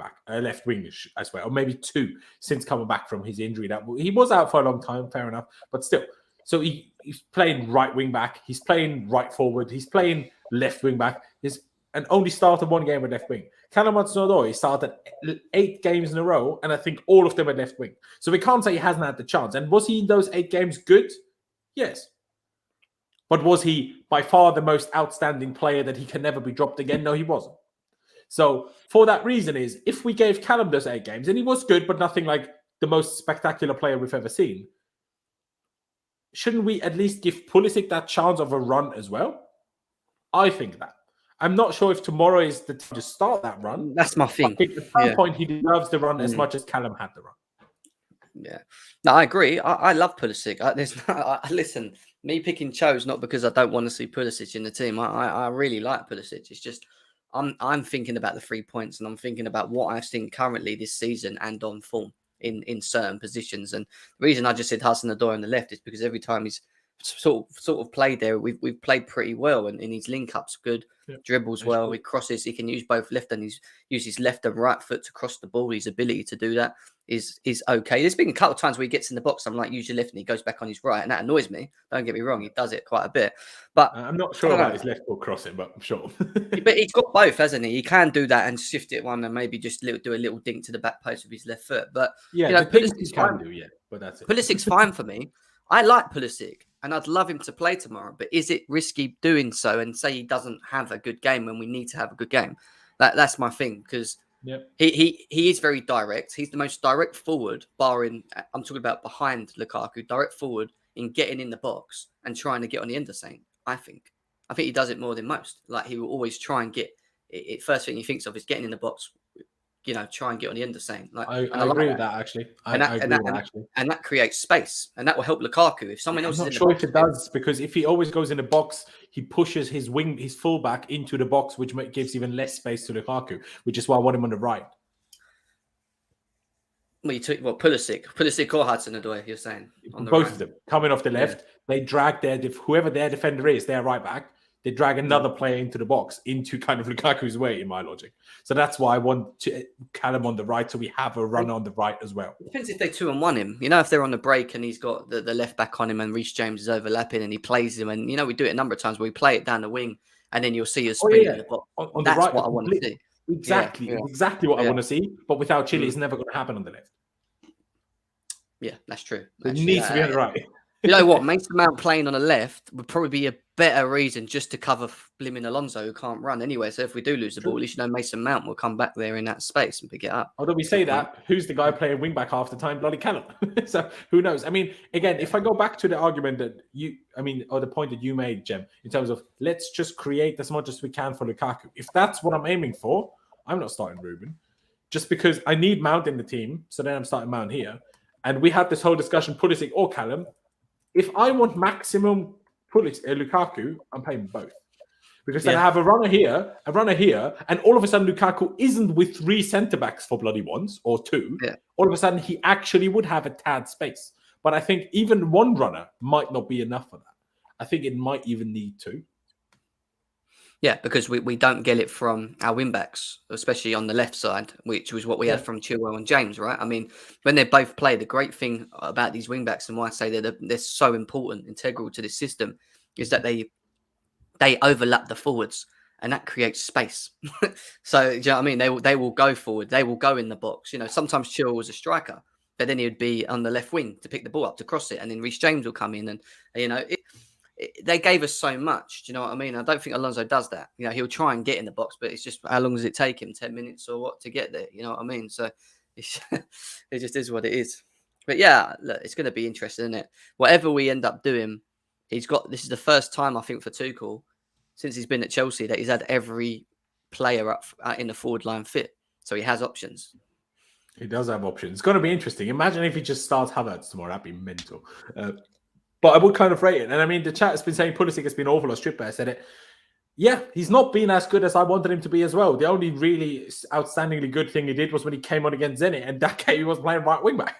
I swear, or maybe two since coming back from his injury. That he was out for a long time, fair enough, but still. So he's playing right wing back, he's playing right forward, he's playing left wing back, and only started one game at left wing. Callum Hudson-Odoi started 8 games in a row, and I think all of them at left wing. So we can't say he hasn't had the chance. And was he in those 8 games good? Yes. But was he by far the most outstanding player that he can never be dropped again? No, he wasn't. So for that reason is, if we gave Callum those 8 games, and he was good, but nothing like the most spectacular player we've ever seen, shouldn't we at least give Pulisic that chance of a run as well? I think that. I'm not sure if tomorrow is the time to start that run. That's my thing. I think at some point he deserves the run as much as Callum had the run. Yeah. No, I agree. I love Pulisic. Listen, Me picking Cho's not because I don't want to see Pulisic in the team. I really like Pulisic. It's just I'm thinking about the 3 points, and I'm thinking about what I've seen currently this season and on form in certain positions. And the reason I just said Hudson-Odoi on the left is because every time he's sort of played there, we've played pretty well, and his link up's good, dribbles well, he crosses, he can use both left and use his left and right foot to cross the ball. His ability to do that is okay. There's been a couple of times where he gets in the box, I'm like, use your left, and he goes back on his right, and that annoys me. Don't get me wrong, he does it quite a bit, but I'm not sure about his left foot crossing, but I'm sure. But he's got both, hasn't he? He can do that and shift it one, and maybe just do a little dink to the back post with his left foot. But yeah, you know, Pulisic's can do, but that's it. Pulisic's fine for me. I like Pulisic, and I'd love him to play tomorrow. But is it risky doing so and say he doesn't have a good game when we need to have a good game? That's my thing, because he is very direct. He's the most direct forward, barring, I'm talking about behind Lukaku, direct forward in getting in the box and trying to get on the end of something. I think he does it more than most. Like, he will always try and get it. First thing he thinks of is getting in the box, try and get on the end of saying. Like, I agree with that, actually. I agree with that, actually. And that creates space, and that will help Lukaku. If someone else I'm not sure if it does, because if he always goes in the box, he pushes his fullback into the box, which gives even less space to Lukaku, which is why I want him on the right. Well, you took Pulisic or Hudson-Odoi, you're saying? Both of them coming off the left, they drag whoever their defender is, their right back. They drag another player into the box, into kind of Lukaku's way, in my logic. So that's why I want to Callum on the right, so we have a runner on the right as well. It depends if they 2-on-1 him. If they're on the break and he's got the left back on him and Reece James is overlapping and he plays him. And, we do it a number of times where we play it down the wing and then you'll see us sprint in the box. On that's the right, what I want to see. Exactly what I want to see. But without Chile, it's never going to happen on the left. Yeah, that's true. It needs to be on the right. You know what? Mason Mount playing on the left would probably be a better reason just to cover blimmin' Alonso, who can't run anyway. So if we do lose the ball, at least Mason Mount will come back there in that space and pick it up. Although we say that, who's the guy playing wing back half the time? Bloody Callum. So who knows? I mean, again, if I go back to the argument that or the point that you made, Jem, in terms of let's just create as much as we can for Lukaku. If that's what I'm aiming for, I'm not starting Ruben. Just because I need Mount in the team, so then I'm starting Mount here. And we had this whole discussion, Pulisic or Callum. If I want maximum Lukaku, I'm paying both. Because then I have a runner here, and all of a sudden Lukaku isn't with 3 centre-backs for bloody ones, or 2. Yeah. All of a sudden he actually would have a tad space. But I think even one runner might not be enough for that. I think it might even need 2. Yeah, because we don't get it from our wing-backs, especially on the left side, which was what we had from Chilwell and James, right? I mean, when they both play, the great thing about these wing-backs and why I say they're so important, integral to this system, is that they overlap the forwards, and that creates space. So, do you know what I mean? They will go forward. They will go in the box. Sometimes Chilwell was a striker, but then he would be on the left wing to pick the ball up, to cross it, and then Reece James will come in, and, they gave us so much. Do you know what I mean? I don't think Alonso does that. He'll try and get in the box, but it's just how long does it take him? 10 minutes or what to get there? You know what I mean? So it just is what it is. But yeah, look, it's going to be interesting, isn't it? Whatever we end up doing, this is the first time I think for Tuchel since he's been at Chelsea that he's had every player up in the forward line fit. So he has options. He does have options. It's going to be interesting. Imagine if he just starts Havertz tomorrow. That'd be mental. But I would kind of rate it. And I mean, the chat has been saying Pulisic has been awful or Stripper. I said it. Yeah, he's not been as good as I wanted him to be as well. The only really outstandingly good thing he did was when he came on against Zenit, and that game he was playing right wing back.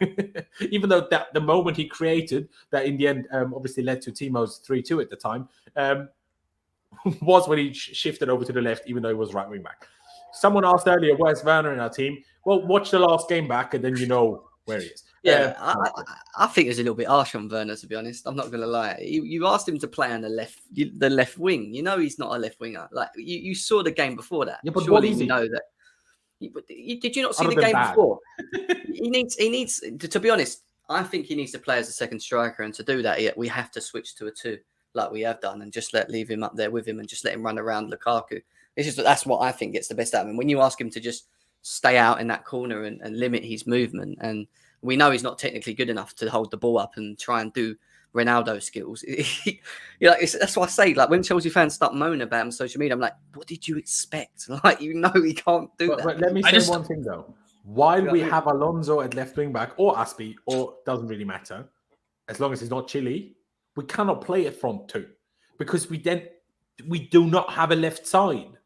Even though the moment he created, that in the end obviously led to Timo's 3-2 at the time, was when he shifted over to the left, even though he was right wing back. Someone asked earlier, where's Werner in our team? Well, watch the last game back, and then you know where he is. Yeah, I think it's a little bit harsh on Werner, to be honest. I'm not going to lie. You asked him to play on the left wing. He's not a left winger. Like you saw the game before that. Yeah, but surely you know that. Did you not see the game before? He needs. To be honest, I think he needs to play as a second striker, and to do that, we have to switch to a 2, like we have done, and just leave him up there with him, and just let him run around Lukaku. That's what I think gets the best out of him. When you ask him to just stay out in that corner and limit his movement, and we know he's not technically good enough to hold the ball up and try and do Ronaldo skills. That's why I say, like, when Chelsea fans start moaning about him on social media, I'm like, what did you expect? Like, he can't do that. But let me say one thing though. While we have Alonso at left wing back or Aspi, or doesn't really matter, as long as he's not Chile, we cannot play a front two because we do not have a left side.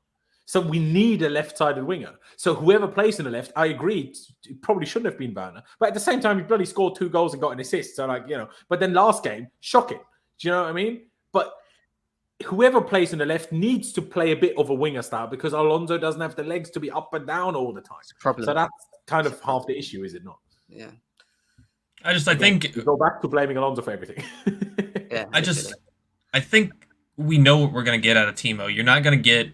So we need a left-sided winger. So whoever plays in the left, I agree, it probably shouldn't have been Werner. But at the same time, he bloody scored 2 goals and got an assist. So, like, but then last game, shocking. Do you know what I mean? But whoever plays in the left needs to play a bit of a winger style because Alonso doesn't have the legs to be up and down all the time. So that's kind of half the issue, is it not? Yeah. I think... We go back to blaming Alonso for everything. Yeah. I think we know what we're going to get out of Timo. You're not going to get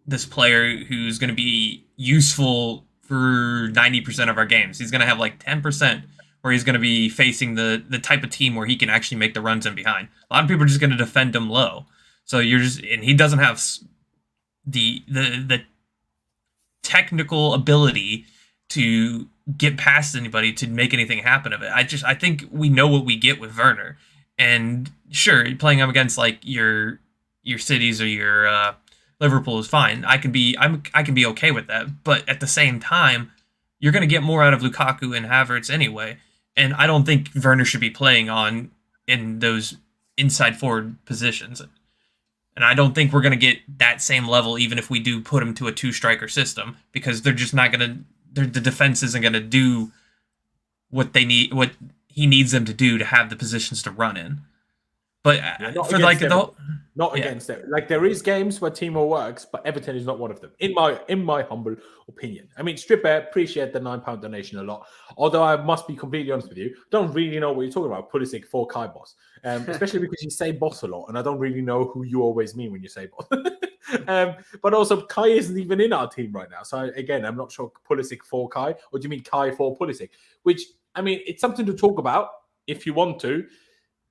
this player who's going to be useful for 90% of our games. He's going to have like 10% where he's going to be facing the type of team where he can actually make the runs in behind. A lot of people are just going to defend him low. So and he doesn't have the technical ability to get past anybody to make anything happen of it. I think we know what we get with Werner. And sure, playing him against like your cities or your Liverpool is fine. I can be okay with that. But at the same time, you're going to get more out of Lukaku and Havertz anyway. And I don't think Werner should be playing in those inside forward positions. And I don't think we're going to get that same level even if we do put him to a 2-striker system because they're just not going to. The defense isn't going to do what they need, what he needs them to do to have the positions to run in. But for like against it. Like there is games where Timo works, but Everton is not one of them. In my humble opinion. I mean, Stripper, appreciate the £9 donation a lot. Although I must be completely honest with you, don't really know what you're talking about. Pulisic for Kai Boss, especially because you say boss a lot, and I don't really know who you always mean when you say boss. But also Kai isn't even in our team right now. So again, I'm not sure Pulisic for Kai, or do you mean Kai for Pulisic? Which I mean, it's something to talk about if you want to.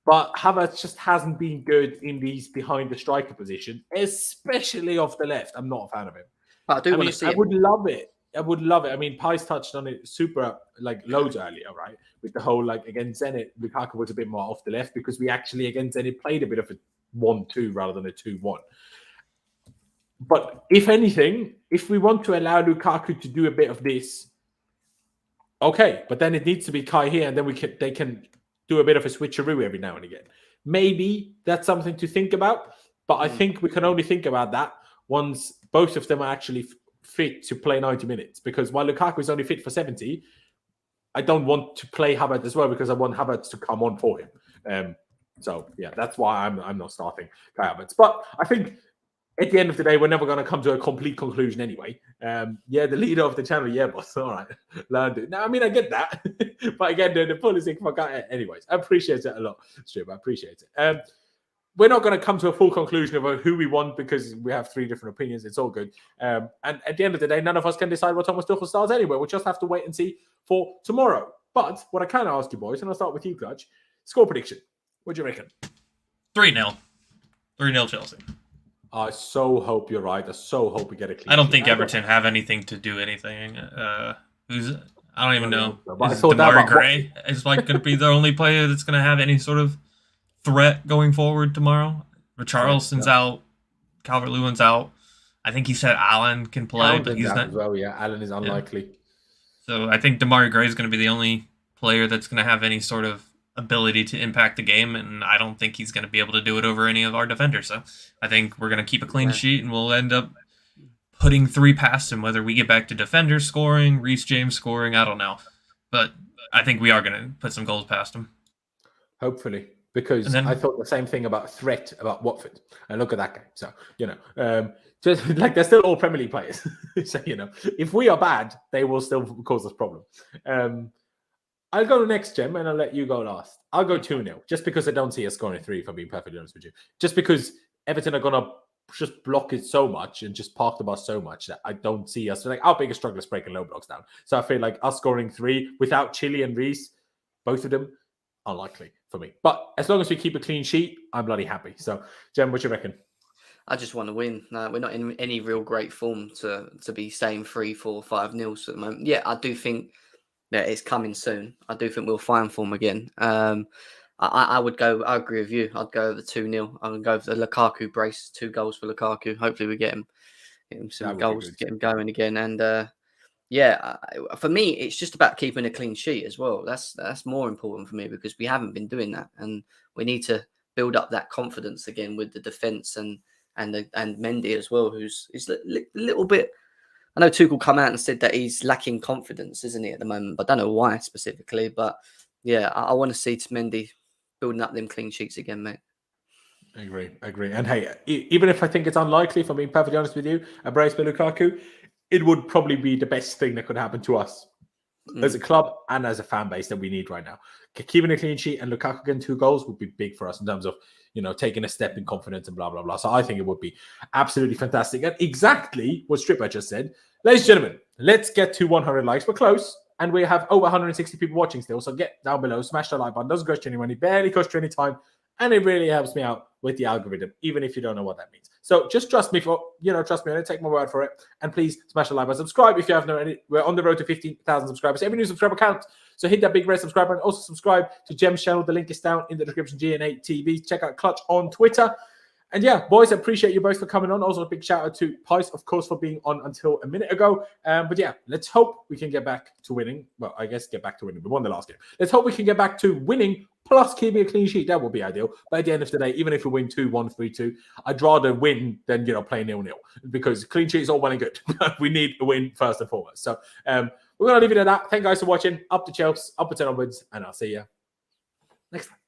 But Havertz just hasn't been good in these behind the striker position, especially off the left. I'm not a fan of him. But I want to see it. Would love it. I would love it. I mean, Pies touched on it super, loads earlier, right? With the whole, against Zenit, Lukaku was a bit more off the left because we actually, against Zenit, played a bit of a 1-2 rather than a 2-1. But if anything, if we want to allow Lukaku to do a bit of this, okay. But then it needs to be Kai here, and then they can do a bit of a switcheroo every now and again. Maybe that's something to think about, but I think we can only think about that once both of them are actually fit to play 90 minutes. Because while Lukaku is only fit for 70, I don't want to play Havertz as well because I want Havertz to come on for him. So, yeah, that's why I'm not starting Kai Havertz. But I think at the end of the day, we're never going to come to a complete conclusion anyway. The leader of the channel, yeah, boss. All right. Learned it. Now, I mean, I get that. But again, the policy, anyways, I appreciate it a lot, Strip. I appreciate it. We're not going to come to a full conclusion about who we want because we have 3 different opinions. It's all good. And at the end of the day, none of us can decide what Thomas Tuchel starts anyway. We'll just have to wait and see for tomorrow. But what I can ask you, boys, and I'll start with you, Clutch. Score prediction. What do you reckon? 3-0. 3-0 Chelsea. I so hope you're right. I so hope we get a clean sheet. I don't think Everton have anything to do anything. I don't even know. But is Demarai Gray is going to be the only player that's going to have any sort of threat going forward tomorrow? Richarlison's out. Calvert-Lewin's out. I think he said Allen can play, but he's not. As well, yeah, Allen is unlikely. Yeah. So I think Demarai Gray is going to be the only player that's going to have any sort of ability to impact the game, and I don't think he's going to be able to do it over any of our defenders. So I think we're going to keep a clean sheet, and we'll end up putting 3 past him, whether we get back to defenders scoring, Reece James scoring, I don't know. But I think we are going to put some goals past him. Hopefully, because I thought the same thing about threat about Watford. And look at that game. So, just they're still all Premier League players. So, if we are bad, they will still cause us problems. I'll go next, Jem, and I'll let you go last. I'll go 2-0, just because I don't see us scoring 3, if I'm being perfectly honest with you. Just because Everton are going to just block it so much and just park the bus so much that I don't see us. Our biggest struggle is breaking low blocks down. So I feel like us scoring 3 without Chile and Reece, both of them, unlikely for me. But as long as we keep a clean sheet, I'm bloody happy. So, Jem, what do you reckon? I just want to win. We're not in any real great form to be saying 3, 4, 5-0 at the moment. Yeah, I do think that it's coming soon. I do think we'll find form again. I would go. I agree with you. I'd go over 2-0. I would go for the Lukaku brace. 2 goals for Lukaku. Hopefully, we get him some goals to get him going again. And for me, it's just about keeping a clean sheet as well. That's more important for me because we haven't been doing that, and we need to build up that confidence again with the defence and Mendy as well, who's a little bit. I know Tuchel come out and said that he's lacking confidence, isn't he, at the moment? But I don't know why specifically. But yeah, I want to see Mendy building up them clean sheets again, mate. I agree. And hey, even if I think it's unlikely, if I'm being perfectly honest with you, a brace by Lukaku, it would probably be the best thing that could happen to us as a club and as a fan base that we need right now. Keeping a clean sheet and Lukaku getting 2 goals would be big for us in terms of, taking a step in confidence and blah, blah, blah. So I think it would be absolutely fantastic. And exactly what Stripper just said. Ladies and gentlemen, let's get to 100 likes. We're close. And we have over 160 people watching still. So get down below, smash the like button. Doesn't cost you any money, barely cost you any time. And it really helps me out with the algorithm, even if you don't know what that means. So just trust me trust me. I don't take my word for it. And please smash the like button. Subscribe if you haven't already. We're on the road to 15,000 subscribers. Every new subscriber counts. So hit that big red subscribe button. Also subscribe to Gem's channel. The link is down in the description. GN8 TV. Check out Clutch on Twitter. And yeah, boys, I appreciate you both for coming on. Also, a big shout out to Pice, of course, for being on until a minute ago. But yeah, let's hope we can get back to winning. Well, I guess get back to winning. We won the last game. Let's hope we can get back to winning plus keeping a clean sheet. That would be ideal. But at the end of the day, even if we win 2-1, 3-2, I'd rather win than play 0-0 because clean sheet is all well and good. We need a win first and foremost. So we're going to leave it at that. Thank you guys for watching. Up to Chelsea, up to 10 onwards, and I'll see you next time.